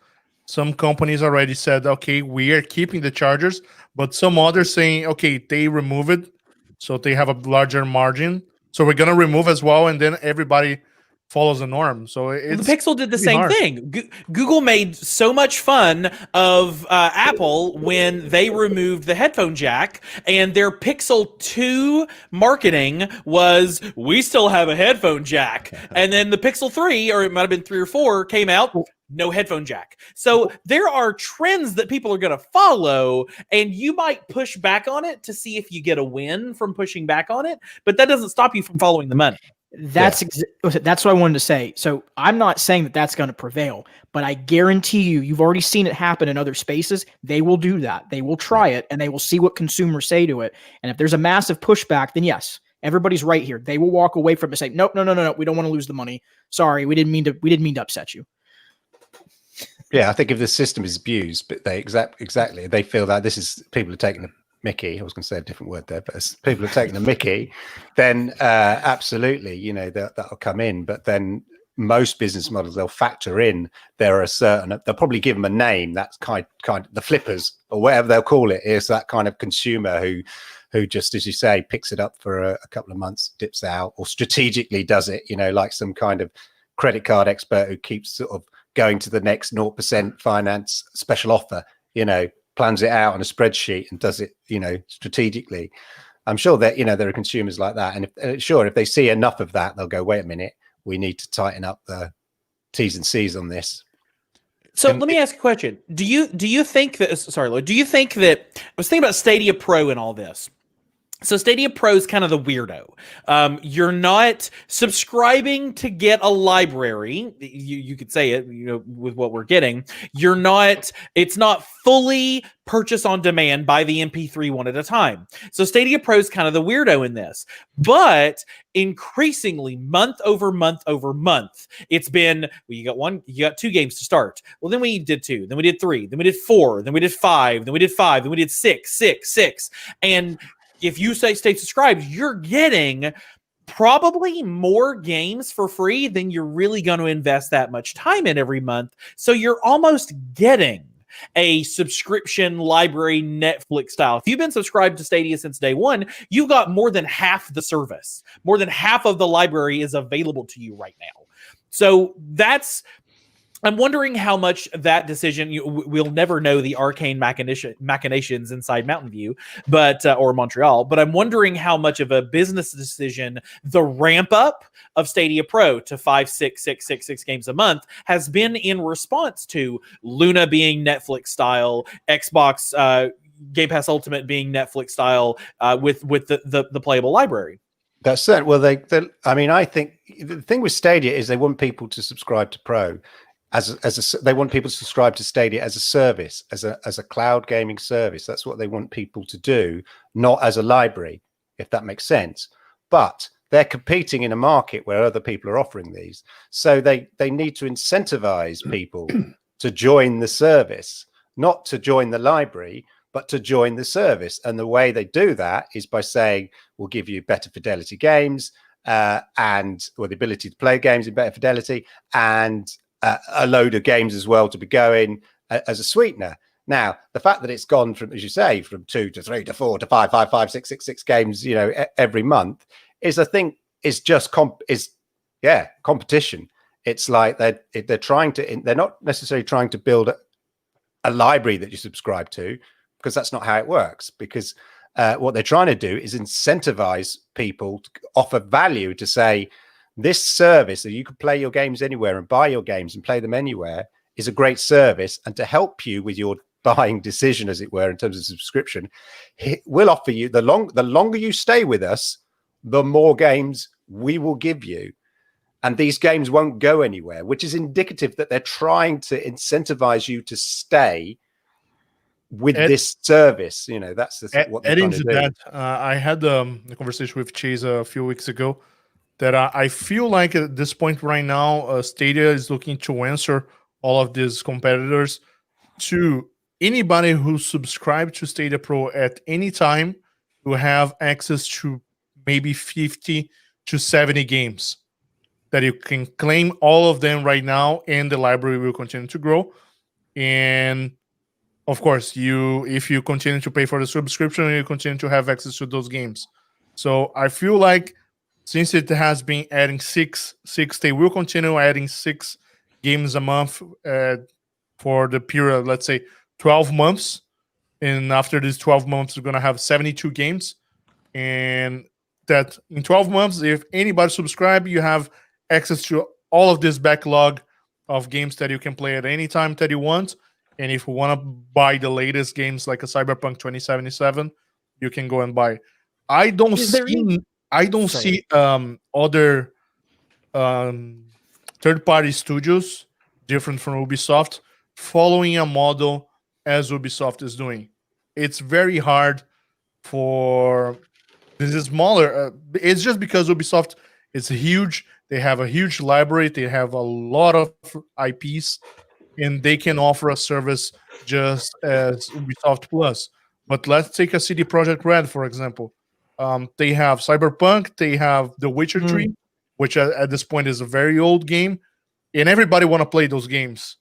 Some companies already said, okay, we are keeping the chargers, but some others saying, okay, they remove it, so they have a larger margin. So we're gonna remove as well, and then everybody follows the norm. So the Pixel did the same thing. Google made so much fun of Apple when they removed the headphone jack, and their Pixel 2 marketing was, we still have a headphone jack. And then the Pixel 3, or it might have been 3 or 4, came out, no headphone jack. So there are trends that people are going to follow, and you might push back on it to see if you get a win from pushing back on it, but that doesn't stop you from following the money. That's what I wanted to say. So I'm not saying that that's going to prevail, but I guarantee you've already seen it happen in other spaces. They will do that. They will try it, and they will see what consumers say to it. And if there's a massive pushback, then yes, everybody's right here. They will walk away from it and say, no, we don't want to lose the money. Sorry, we didn't mean to upset you. Yeah, I think if the system is abused, but they exactly they feel that people are taking the Mickey. I was going to say a different word there, but as people are taking the Mickey, then absolutely, that'll come in. But then most business models, they'll factor in they'll probably give them a name that's kind of the flippers or whatever they'll call it. Is that kind of consumer who just, as you say, picks it up for a couple of months, dips out, or strategically does it, like some kind of credit card expert who keeps sort of going to the next 0% finance special offer, plans it out on a spreadsheet and does it, strategically. I'm sure that, there are consumers like that. And if they see enough of that, they'll go, wait a minute, we need to tighten up the T's and C's on this. So let me ask a question. Do you think that, sorry, Lloyd, I was thinking about Stadia Pro and all this. So Stadia Pro is kind of the weirdo. You're not subscribing to get a library. You could say it, with what we're getting. It's not fully purchase on demand by the MP3 one at a time. So Stadia Pro is kind of the weirdo in this. But increasingly, month over month over month, it's been, you got 2 games to start. Well, then we did 2, then we did 3, then we did 4, then we did 5, then we did 5, then we did 6. And if you stay subscribed, you're getting probably more games for free than you're really going to invest that much time in every month. So you're almost getting a subscription library Netflix style. If you've been subscribed to Stadia since day one, you've got more than half the service. More than half of the library is available to you right now. So that's I'm wondering how much that decision, we'll never know the arcane machinations inside Mountain View, but or Montreal, but I'm wondering how much of a business decision the ramp up of Stadia Pro to 5, 6, 6, 6, 6 games a month has been in response to Luna being Netflix style, Xbox Game Pass Ultimate being Netflix style, with the playable library. That's certain. Well, I mean, I think the thing with Stadia is they want people to subscribe to Pro. They want people to subscribe to Stadia as a service, as a cloud gaming service. That's what they want people to do, not as a library, if that makes sense. But they're competing in a market where other people are offering these, so they need to incentivize people to join the service, not to join the library, but to join the service. And the way they do that is by saying, we'll give you better fidelity games, or the ability to play games in better fidelity, and a load of games as well to be going as a sweetener. Now, the fact that it's gone from, as you say, from 2 to 3 to 4 to 5, 5, 5, 6, 6, 6 games, every month is, I think, is just competition. It's like they're trying to, they're not necessarily trying to build a library that you subscribe to, because that's not how it works. Because what they're trying to do is incentivize people to offer value, to say, this service that you can play your games anywhere and buy your games and play them anywhere is a great service. And to help you with your buying decision, as it were, in terms of subscription, we'll offer you, the longer you stay with us, the more games we will give you. And these games won't go anywhere, which is indicative that they're trying to incentivize you to stay with this service. That's what they're trying to do. That, I had a conversation with Chase a few weeks ago, that I feel like at this point right now, Stadia is looking to answer all of these competitors. To anybody who subscribed to Stadia Pro at any time, who have access to maybe 50 to 70 games, that you can claim all of them right now, and the library will continue to grow. And of course, if you continue to pay for the subscription, you continue to have access to those games. So I feel like, since it has been adding six, they will continue adding 6 games a month for the period, let's say 12 months. And after these 12 months, we're going to have 72 games. And that in 12 months, if anybody subscribe, you have access to all of this backlog of games that you can play at any time that you want. And if you want to buy the latest games like a Cyberpunk 2077, you can go and buy. I don't see other third-party studios different from Ubisoft following a model as Ubisoft is doing. It's very hard for this is smaller. It's just because Ubisoft is huge. They have a huge library. They have a lot of IPs, and they can offer a service just as Ubisoft Plus. But let's take a CD Projekt Red, for example. They have Cyberpunk, they have The Witcher 3, which at this point is a very old game, and everybody want to play those games.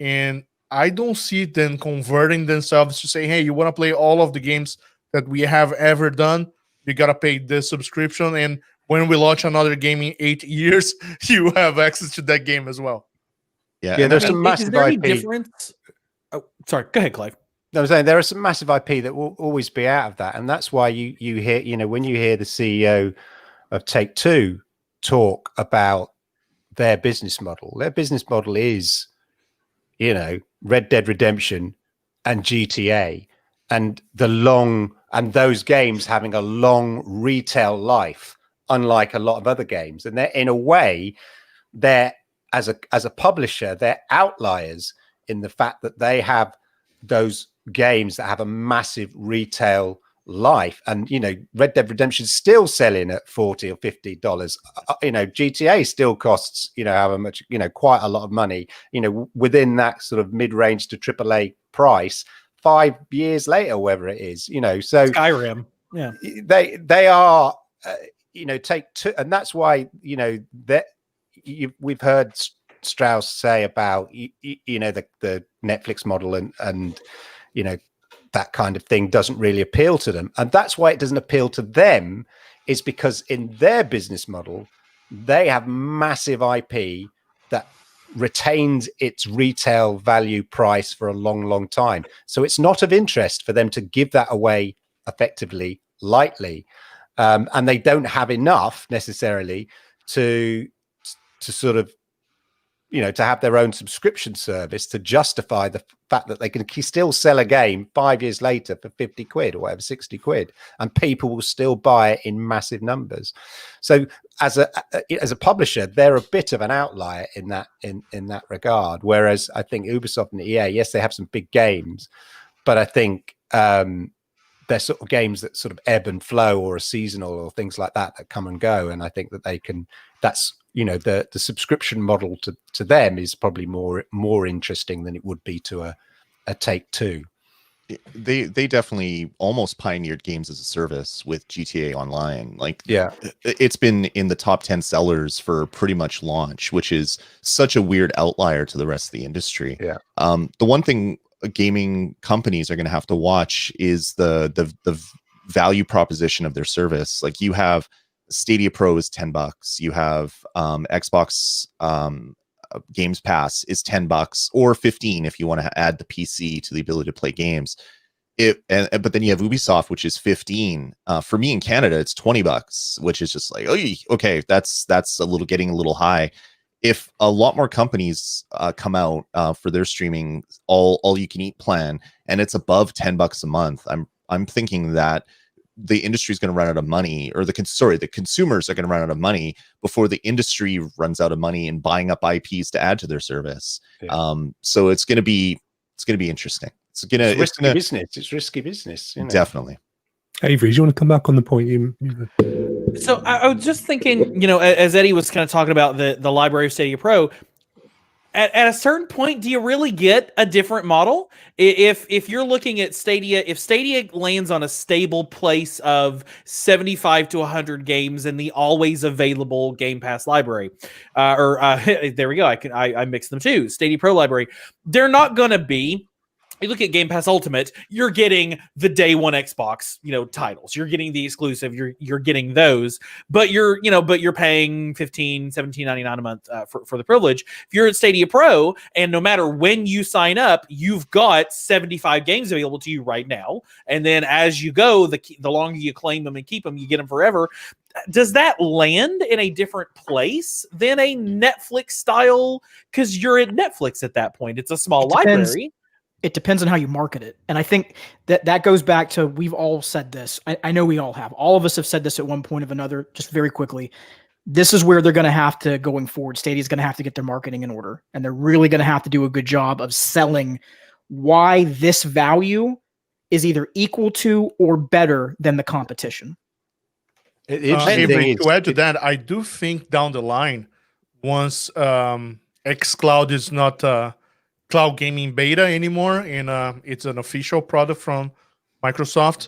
And I don't see them converting themselves to say, hey, you want to play all of the games that we have ever done, you got to pay this subscription, and when we launch another game in 8 years, you have access to that game as well. Yeah, there's some massive is there any IP. difference? Oh, sorry, go ahead, Clive. I was saying there are some massive IP that will always be out of that, and that's why you hear, when you hear the CEO of Take-Two talk about their business model. Their business model is, Red Dead Redemption and GTA, and those games having a long retail life, unlike a lot of other games. And they're, in a way, they're as a publisher, they're outliers in the fact that they have those games that have a massive retail life. And Red Dead Redemption is still selling at $40 or $50. GTA still costs however much, quite a lot of money, within that sort of mid-range to AAA price 5 years later, whether it is, so Skyrim, yeah, they are Take-Two, and that's why that we've heard Strauss say about the Netflix model and that kind of thing doesn't really appeal to them. And that's why it doesn't appeal to them, is because in their business model, they have massive IP that retained its retail value price for a long time. So it's not of interest for them to give that away effectively lightly. And they don't have enough necessarily to sort of, to have their own subscription service to justify the fact that they can still sell a game 5 years later for 50 quid or whatever, 60 quid, and people will still buy it in massive numbers. So as a publisher, they're a bit of an outlier in that regard. Whereas I think Ubisoft and EA, yes, they have some big games, but I think they're sort of games that sort of ebb and flow or are seasonal or things like that come and go. And I think that that's the subscription model to them is probably more interesting than it would be to a Take-Two. They definitely almost pioneered games as a service with GTA Online. Like, yeah, it's been in the top 10 sellers for pretty much launch, which is such a weird outlier to the rest of the industry. Yeah. The one thing gaming companies are going to have to watch is the value proposition of their service. Like, you have Stadia Pro is $10. You have Xbox Games Pass is $10 or $15 if you want to add the PC to the ability to play games. But then you have Ubisoft, which is $15. For me in Canada, it's $20, which is just like, oh, okay, that's getting a little high. If a lot more companies come out for their streaming all you can eat plan, and it's above $10 a month, I'm thinking that the industry is going to run out of money, or the consumers are going to run out of money before the industry runs out of money in buying up IPs to add to their service. Yeah. So it's going to be interesting. It's risky business. It's risky business. Definitely. Avery, do you want to come back on the point So I was just thinking, as Eddie was kind of talking about the library of Stadia Pro, at a certain point, do you really get a different model? If you're looking at Stadia, if Stadia lands on a stable place of 75 to 100 games in the always available Game Pass library, there we go. I mixed them too. Stadia Pro library. They're not going to be. You look at Game Pass Ultimate, you're getting the day one Xbox, titles. You're getting the exclusive. You're getting those, but you're paying $17.99 a month for the privilege. If you're at Stadia Pro, and no matter when you sign up, you've got 75 games available to you right now. And then as you go, the longer you claim them and keep them, you get them forever. Does that land in a different place than a Netflix style? Because you're at Netflix at that point. It's a small library. It depends on how you market it. And I think that goes back to, we've all said this. I know we all have. All of us have said this at one point or another, just very quickly. This is where they're going to have to, going forward, Stadia's going to have to get their marketing in order. And they're really going to have to do a good job of selling why this value is either equal to or better than the competition. Avery, to add to that, I do think down the line, once xCloud is not cloud gaming beta anymore, and it's an official product from Microsoft,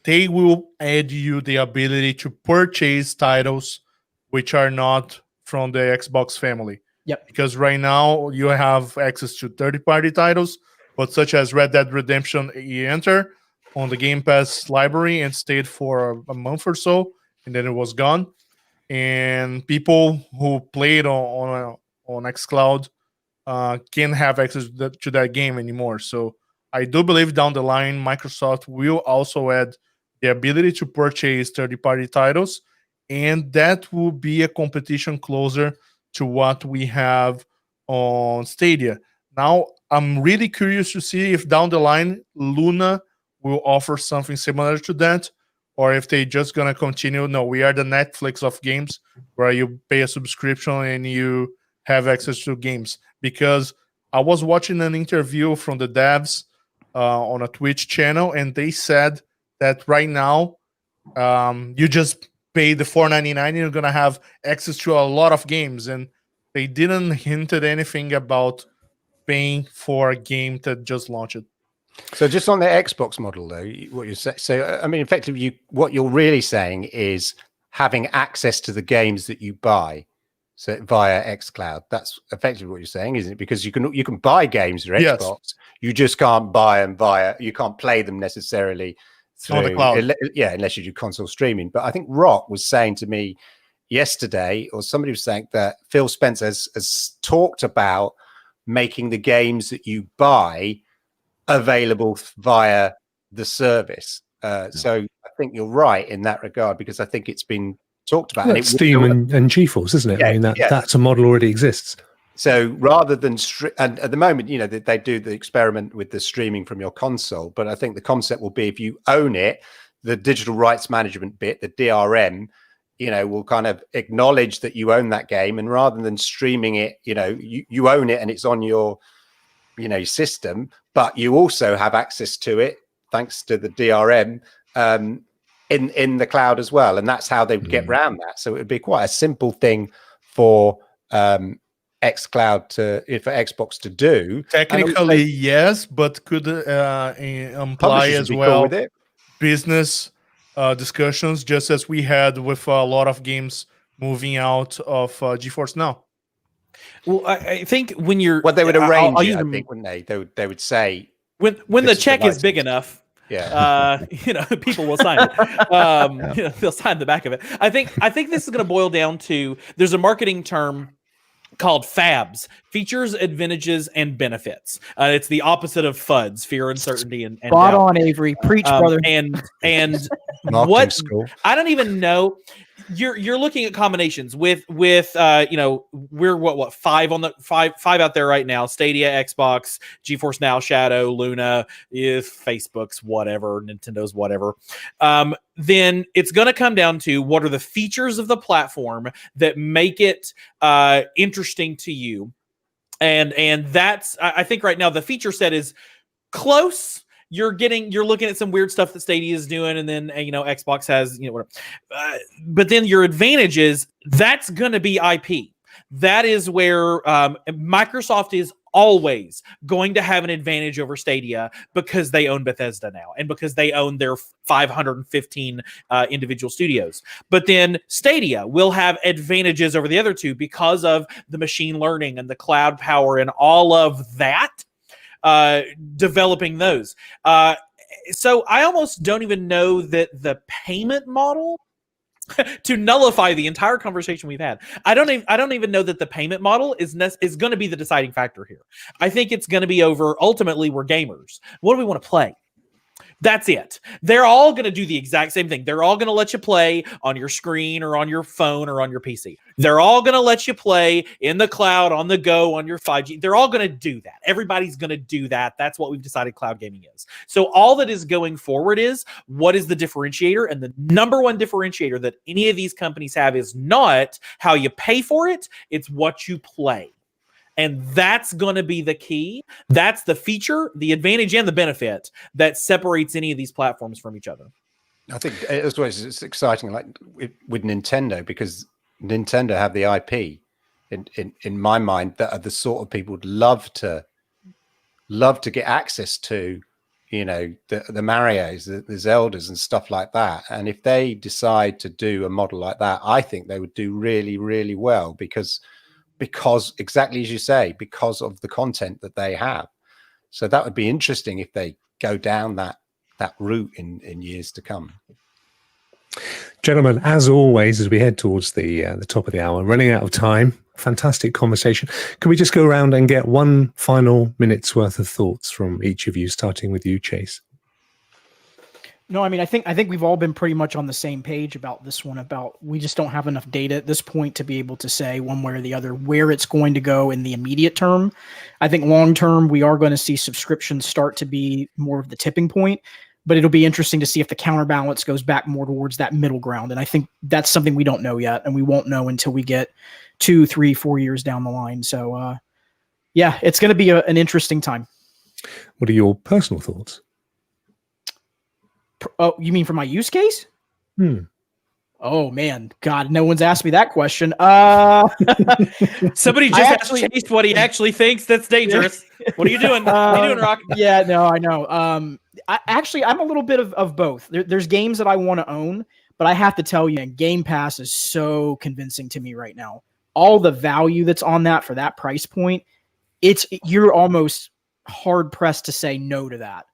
they will add you the ability to purchase titles which are not from the Xbox family. Yep. Because right now you have access to third-party titles, but such as Red Dead Redemption, you enter on the Game Pass library and stayed for a month or so, and then it was gone. And people who played on xCloud can't have access to that game anymore. So I do believe down the line, Microsoft will also add the ability to purchase third-party titles, and that will be a competition closer to what we have on Stadia. Now, I'm really curious to see if down the line, Luna will offer something similar to that, or if they just going to continue. No, we are the Netflix of games, where you pay a subscription and you have access to games. Because I was watching an interview from the devs on a Twitch channel, and they said that right now you just pay the $4.99 and you're going to have access to a lot of games. And they didn't hint at anything about paying for a game that just launched. So just on the Xbox model, though, what you're saying, so I mean, effectively, what you're really saying is having access to the games that you buy. So via xCloud, that's effectively what you're saying, isn't it? Because you can buy games for Xbox, yes. You just can't buy them you can't play them necessarily through on the cloud. Yeah, unless you do console streaming. But I think Rokk was saying to me yesterday, or somebody was saying that Phil Spencer has talked about making the games that you buy available via the service. So I think you're right in that regard, because I think it's been talked about. Well, and Steam and GeForce, isn't it? Yeah, I mean, that's a model already exists. So rather than and at the moment, you know, they do the experiment with the streaming from your console, but I think the concept will be, if you own it, the digital rights management bit, the DRM, you know, will kind of acknowledge that you own that game, and rather than streaming it, you know, you own it and it's on your, you know, system, but you also have access to it thanks to the DRM in the cloud as well, and that's how they would get around that. So it would be quite a simple thing for xCloud for Xbox to do. Technically, yes, but could imply as well business discussions, just as we had with a lot of games moving out of GeForce Now. Well, I think when you're they would arrange it, I think, wouldn't they? They would say when the check is big enough. Yeah, you know, people will sign it. You know, they'll sign the back of it. I think this is going to boil down to, there's a marketing term called FABs, features, advantages, and benefits. It's the opposite of FUDs, fear, uncertainty, and spot doubt. on, Avery. Preach, brother. And what school. I don't even know. You're looking at combinations with you know, we're what 5 on the five out there right now: Stadia, Xbox, GeForce Now, Shadow, Luna, Facebook's whatever, Nintendo's whatever. Then it's going to come down to, what are the features of the platform that make it interesting to you, and that's, I think right now the feature set is close. You're looking at some weird stuff that Stadia is doing, and then, you know, Xbox has, you know, whatever. But then your advantage is, that's going to be IP. That is where Microsoft is always going to have an advantage over Stadia, because they own Bethesda now, and because they own their 515 individual studios. But then Stadia will have advantages over the other two because of the machine learning and the cloud power and all of that. Developing those. So I almost don't even know that the payment model, to nullify the entire conversation we've had, I don't even know that the payment model is going to be the deciding factor here. I think it's going to be over, ultimately, we're gamers. What do we want to play? That's it. They're all going to do the exact same thing. They're all going to let you play on your screen or on your phone or on your PC. They're all going to let you play in the cloud, on the go, on your 5G. They're all going to do that. Everybody's going to do that. That's what we've decided cloud gaming is. So all that is going forward is, what is the differentiator? And the number one differentiator that any of these companies have is not how you pay for it. It's what you play. And that's going to be the key. That's the feature, the advantage, and the benefit that separates any of these platforms from each other. I think it's exciting, like with Nintendo, because Nintendo have the IP in my mind that are the sort of people who'd love to get access to, you know, the Marios, the Zeldas and stuff like that. And if they decide to do a model like that, I think they would do really, really well, because exactly as you say, because of the content that they have. So that would be interesting if they go down that route in years to come. Gentlemen, as always, as we head towards the top of the hour, running out of time, fantastic conversation. Can we just go around and get one final minute's worth of thoughts from each of you, starting with you, Chase? No, I mean, I think we've all been pretty much on the same page about this one, about we just don't have enough data at this point to be able to say one way or the other where it's going to go in the immediate term. I think long term, we are going to see subscriptions start to be more of the tipping point, but it'll be interesting to see if the counterbalance goes back more towards that middle ground. And I think that's something we don't know yet, and we won't know until we get 2, 3, 4 years down the line. So yeah, it's going to be an interesting time. What are your personal thoughts? Oh, you mean for my use case? Oh man, God, no one's asked me that question. Somebody just asked Chase what he actually thinks. That's dangerous. What are you doing? What are you doing, Rokk? Yeah, no, I know. I'm a little bit of both. There's games that I want to own, but I have to tell you, Game Pass is so convincing to me right now. All the value that's on that for that price point, you're almost hard pressed to say no to that.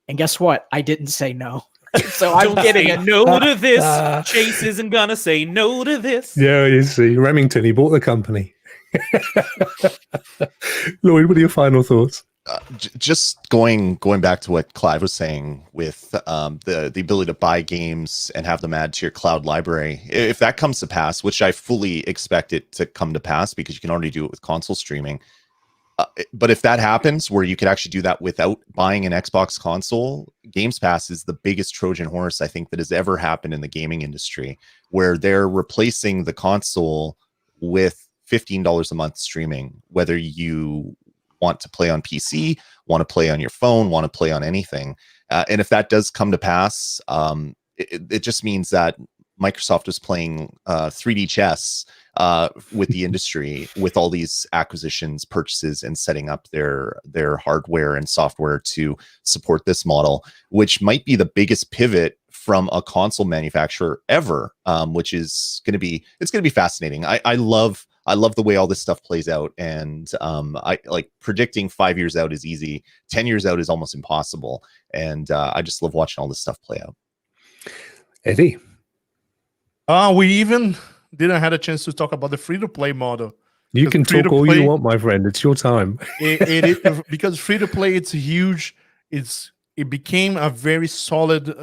And guess what? I didn't say no. So I'm getting say it. no to this. Chase isn't gonna say no to this. Yeah, you see, Remington, he bought the company. Lloyd, what are your final thoughts? Just going back to what Clive was saying with the ability to buy games and have them add to your cloud library. If that comes to pass, which I fully expect it to come to pass because you can already do it with console streaming. But if that happens, where you could actually do that without buying an Xbox console, Games Pass is the biggest Trojan horse I think that has ever happened in the gaming industry, where they're replacing the console with $15 a month streaming, whether you want to play on PC, want to play on your phone, want to play on anything. And if that does come to pass, it just means that Microsoft is playing 3D chess with the industry, with all these acquisitions, purchases, and setting up their hardware and software to support this model, which might be the biggest pivot from a console manufacturer ever, which is going to be fascinating. I love the way all this stuff plays out, and I like predicting 5 years out is easy. 10 years out is almost impossible, and I just love watching all this stuff play out. Eddie, we even didn't have a chance to talk about the free-to-play model. You can talk all you want, my friend. It's your time. Because free-to-play, it's huge. It became a very solid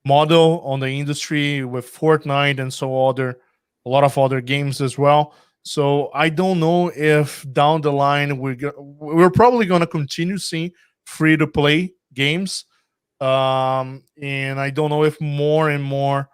model on the industry with Fortnite and a lot of other games as well. So I don't know if down the line we're probably going to continue seeing free-to-play games. And I don't know if more and more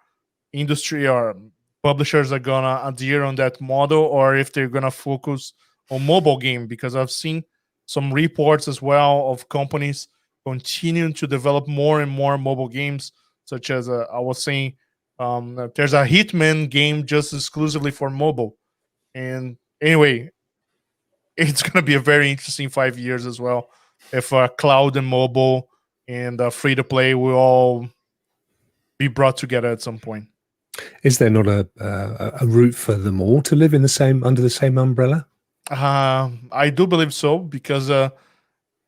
industry or publishers are going to adhere on that model, or if they're going to focus on mobile game, because I've seen some reports as well of companies continuing to develop more and more mobile games, such as I was saying, there's a Hitman game just exclusively for mobile. And anyway, it's going to be a very interesting 5 years as well, if cloud and mobile and free-to-play will all be brought together at some point. Is there not a route for them all to live in under the same umbrella? I do believe so, because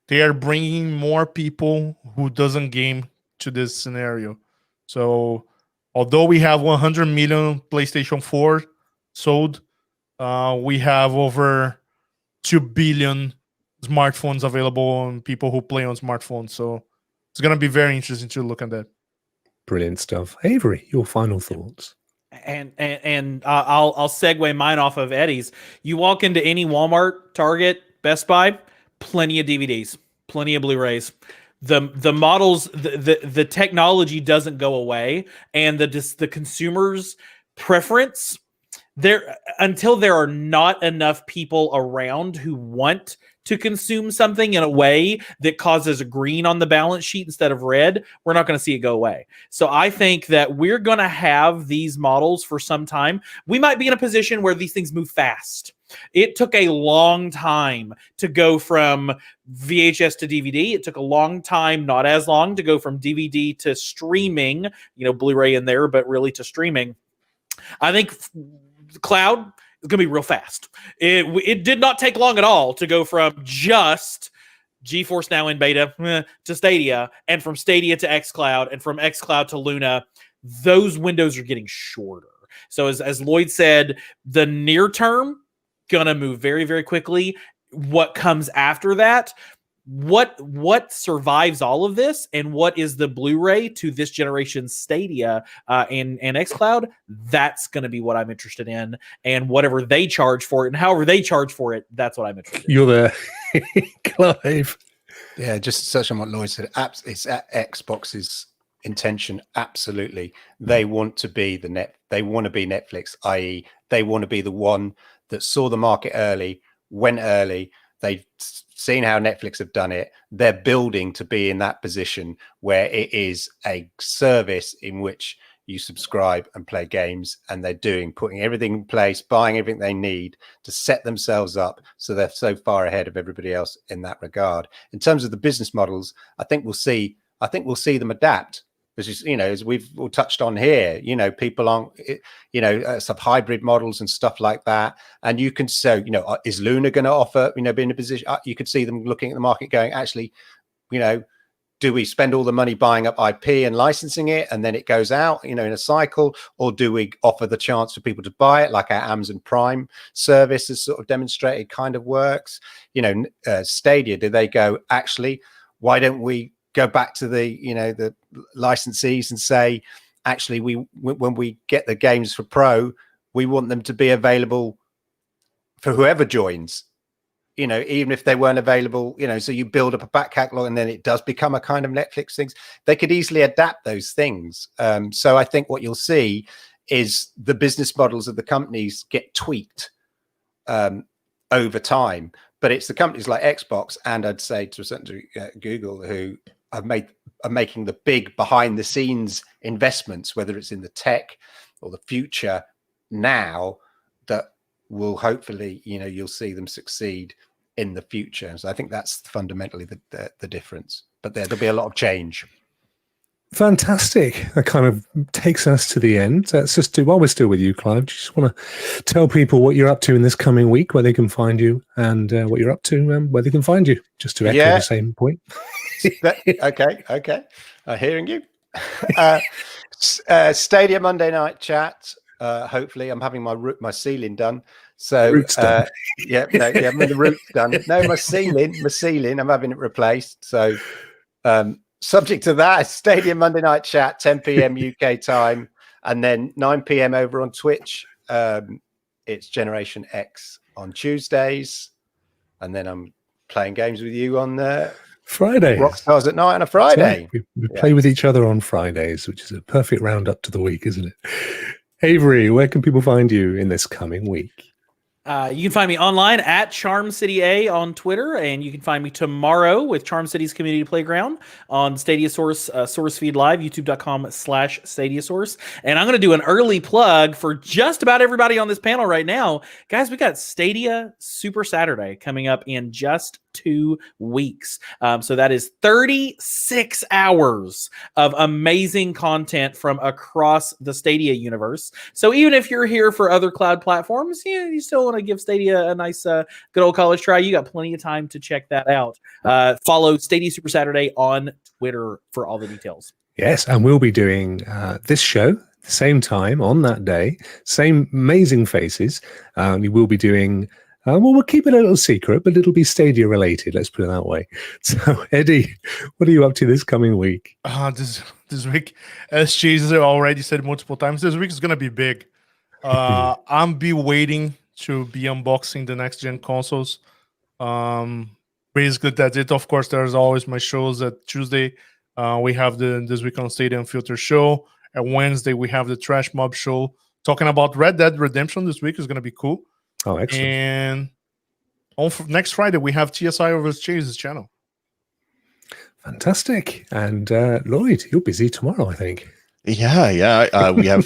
they are bringing more people who doesn't game to this scenario. So although we have 100 million PlayStation 4 sold, we have over 2 billion smartphones available and people who play on smartphones. So it's going to be very interesting to look at that. Brilliant stuff. Avery, your final thoughts. And I'll segue mine off of Eddie's. You walk into any Walmart, Target, Best Buy, plenty of DVDs, plenty of Blu-rays. The models, the technology doesn't go away, and the consumer's preference there, until there are not enough people around who want to consume something in a way that causes a green on the balance sheet instead of red, we're not going to see it go away. So I think that we're going to have these models for some time. We might be in a position where these things move fast. It took a long time to go from VHS to DVD. It took a long time, not as long, to go from DVD to streaming, Blu-ray in there, but really to streaming. I think cloud is going to be real fast. It did not take long at all to go from just GeForce Now in beta to Stadia, and from Stadia to xCloud, and from xCloud to Luna. Those windows are getting shorter. So as Lloyd said, the near term going to move very, very quickly. What comes after that? What survives all of this, and what is the Blu-ray to this generation's Stadia and xCloud? That's going to be what I'm interested in, and whatever they charge for it, and however they charge for it, that's what I'm interested in. You're there, Clive. Yeah, just such on what Lloyd said. It's Xbox's intention. Absolutely, they want to be They want to be Netflix, i.e., they want to be the one that saw the market early, went early. They've seen how Netflix have done it. They're building to be in that position where it is a service in which you subscribe and play games, and they're putting everything in place, buying everything they need to set themselves up so they're so far ahead of everybody else in that regard. In terms of the business models, I think we'll see them adapt. As we've all touched on here, people aren't, some hybrid models and stuff like that. And you can say, is Luna going to offer, be in a position, you could see them looking at the market going, actually, do we spend all the money buying up IP and licensing it, and then it goes out, in a cycle, or do we offer the chance for people to buy it, like our Amazon Prime service has sort of demonstrated kind of works? Stadia, do they go, actually, why don't we go back to the licensees and say, actually, when we get the games for Pro, we want them to be available for whoever joins, even if they weren't available, so you build up a back catalog and then it does become a kind of Netflix things. They could easily adapt those things. So I think what you'll see is the business models of the companies get tweaked over time. But it's the companies like Xbox, and I'd say to a certain degree, Google, who are making the big behind the scenes investments, whether it's in the tech or the future now, that will hopefully, you'll see them succeed in the future. So I think that's fundamentally the difference. But there'll be a lot of change. Fantastic. That kind of takes us to the end. Let's just while we're still with you, Clive, do you just want to tell people what you're up to in this coming week, where they can find you, and what you're up to, where they can find you, just to echo the same point. Okay. Hearing you. Stadia Monday night chat. Hopefully, I'm having my ceiling done. So done. The roof's done. No, my ceiling. I'm having it replaced. So, subject to that, Stadia Monday night chat, 10 p.m. UK time, and then 9 p.m. over on Twitch. It's Generation X on Tuesdays, and then I'm playing games with you on Fridays. Rockstars at night on a Friday. Right. We play with each other on Fridays, which is a perfect roundup to the week, isn't it? Avery, where can people find you in this coming week? You can find me online at Charm City A on Twitter, and you can find me tomorrow with Charm City's Community Playground on Stadia Source, Source Feed Live, youtube.com/Stadia Source. And I'm going to do an early plug for just about everybody on this panel right now. Guys, we got Stadia Super Saturday coming up in just 2 weeks. So that is 36 hours of amazing content from across the Stadia universe. So even if you're here for other cloud platforms, you still want to give Stadia a nice good old college try, you got plenty of time to check that out. Follow Stadia Super Saturday on Twitter for all the details. Yes, and we'll be doing this show same time on that day, same amazing faces. We will be doing we'll keep it a little secret, but it'll be Stadia related, let's put it that way. So Eddie, what are you up to this coming week? This week, as Chase already said multiple times, this week is gonna be big. I'm waiting to be unboxing the next gen consoles. Basically that's it. Of course, there's always my shows. At Tuesday we have the This Week on Stadia and Filter show. At Wednesday we have the Trash Mob show talking about Red Dead Redemption. This week is going to be cool. Oh, excellent. And on next Friday we have TSI over Chase's channel. Fantastic. And Lloyd, you're busy tomorrow, I think. Yeah. We have.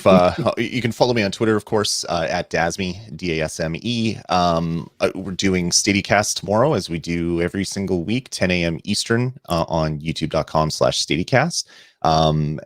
You can follow me on Twitter, of course, at Dasme, DASME. We're doing StadiaCast tomorrow, as we do every single week, 10 a.m. Eastern, on YouTube.com/StadiaCast.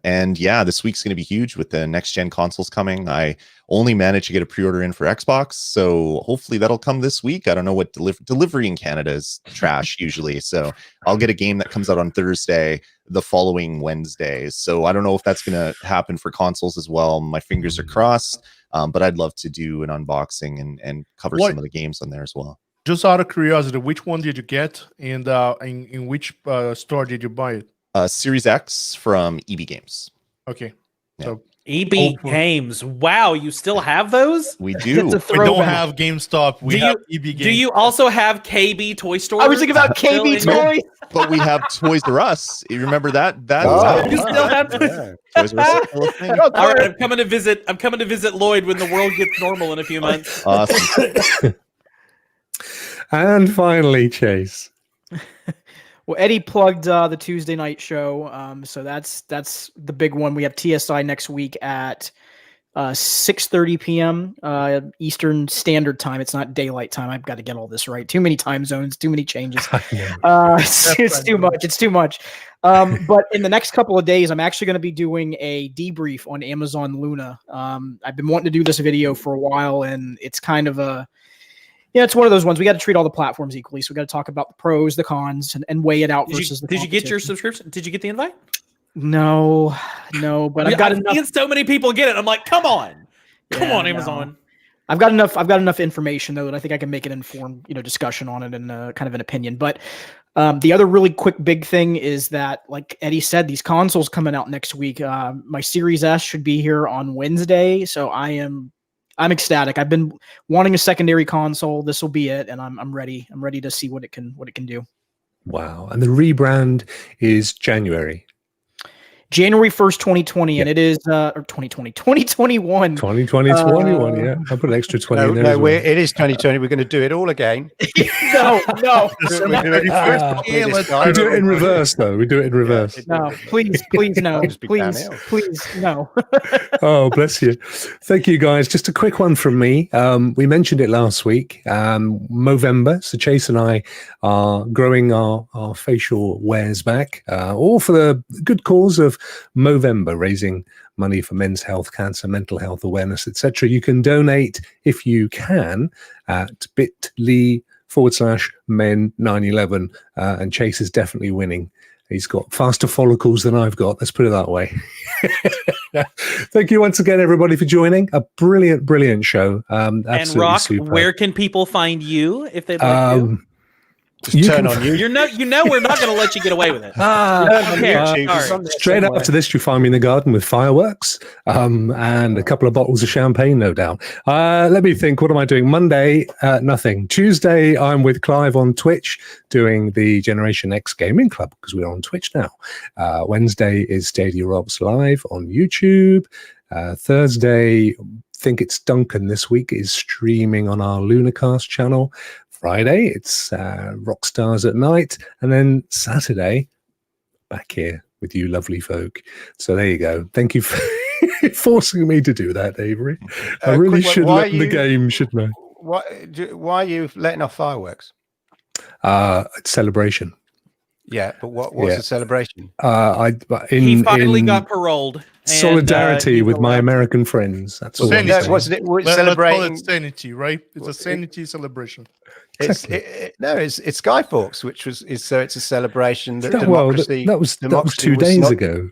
And yeah, this week's going to be huge with the next gen consoles coming. I only managed to get a pre-order in for Xbox, so hopefully that'll come this week. I don't know what delivery in Canada is trash usually, so I'll get a game that comes out on Thursday the following Wednesday. So I don't know if that's going to happen for consoles as well. My fingers are crossed, but I'd love to do an unboxing and cover some of the games on there as well. Just out of curiosity, which one did you get, and in which store did you buy it? Series X from EB Games. Okay. Yeah. So EB Games. Wow, you still have those? We do. We don't have GameStop. We have EB Games. Do you also have KB Toy Store? I was thinking about KB Toys. But we have Toys R Us. You remember that? You still have Toys R Us. All right, I'm coming to visit Lloyd when the world gets normal in a few months. Awesome. And finally, Chase. Well, Eddie plugged the Tuesday night show, so that's the big one. We have TSI next week at 6:30 p.m. Eastern Standard Time. It's not daylight time. I've got to get all this right. Too many time zones, too many changes. It's too much. It's too much. But in the next couple of days, I'm actually going to be doing a debrief on Amazon Luna. I've been wanting to do this video for a while, and it's kind of Yeah, it's one of those ones. We got to treat all the platforms equally. So we got to talk about the pros, the cons, and weigh it out versus the Did you get your subscription? Did you get the invite? No, but I've got enough. Seen so many people get it. I'm like, come on, Amazon. I've got enough information though that I think I can make an informed, discussion on it and kind of an opinion. But the other really quick big thing is that, like Eddie said, these consoles coming out next week. My Series S should be here on Wednesday, so I'm ecstatic. I've been wanting a secondary console. This will be it, and I'm ready. I'm ready to see what it can do. Wow! And the rebrand is January 1st, 2020, and it is 2021. 2021, yeah. I'll put an extra 20 in there. No, it is 2020. We're going to do it all again. No. We do it in reverse, though. We do it in reverse. No, please, no. Please, no. Oh, bless you. Thank you, guys. Just a quick one from me. We mentioned it last week. Movember. So Chase and I are growing our facial wares back, all for the good cause of Movember, raising money for men's health, cancer, mental health awareness, etc. You can donate if you can at bit.ly/men911, and Chase is definitely winning. He's got faster follicles than I've got. Let's put it that way. Thank you once again, everybody, for joining. A brilliant show. And Rokk, super. Where can people find you if they'd like to? Just turn on you. We're not going to let you get away with it. Straight after this, you find me in the garden with fireworks and a couple of bottles of champagne, no doubt. Let me think. What am I doing? Monday, nothing. Tuesday, I'm with Clive on Twitch doing the Generation X Gaming Club because we're on Twitch now. Wednesday is Stadia Rocks Live on YouTube. Thursday, think it's Duncan this week, is streaming on our Lunacast channel. Friday, it's Rockstars at Night. And then Saturday, back here with you lovely folk. So there you go. Thank you for forcing me to do that, Avery. I really should let the game, shouldn't I? Why are you letting off fireworks? Celebration. Yeah, but what's the celebration? He finally got paroled. Solidarity with my American friends. That's all. Wasn't it celebrating? Let's call it sanity, right? It's a sanity celebration. It's Skyforks, which is it's a celebration that democracy. That was 2 days ago.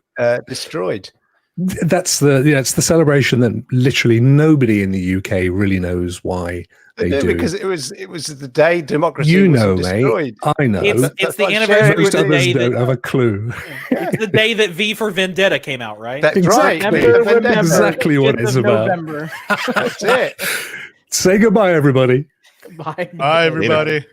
Destroyed. That's the celebration that literally nobody in the UK really knows why they do. Because it was the day democracy was destroyed. Mate. I know. It's the anniversary of the day that don't have a clue. It's the day that V for Vendetta came out, right? That's exactly. Right. Exactly what it's about. That's it. Say goodbye, everybody. Bye. Bye, everybody.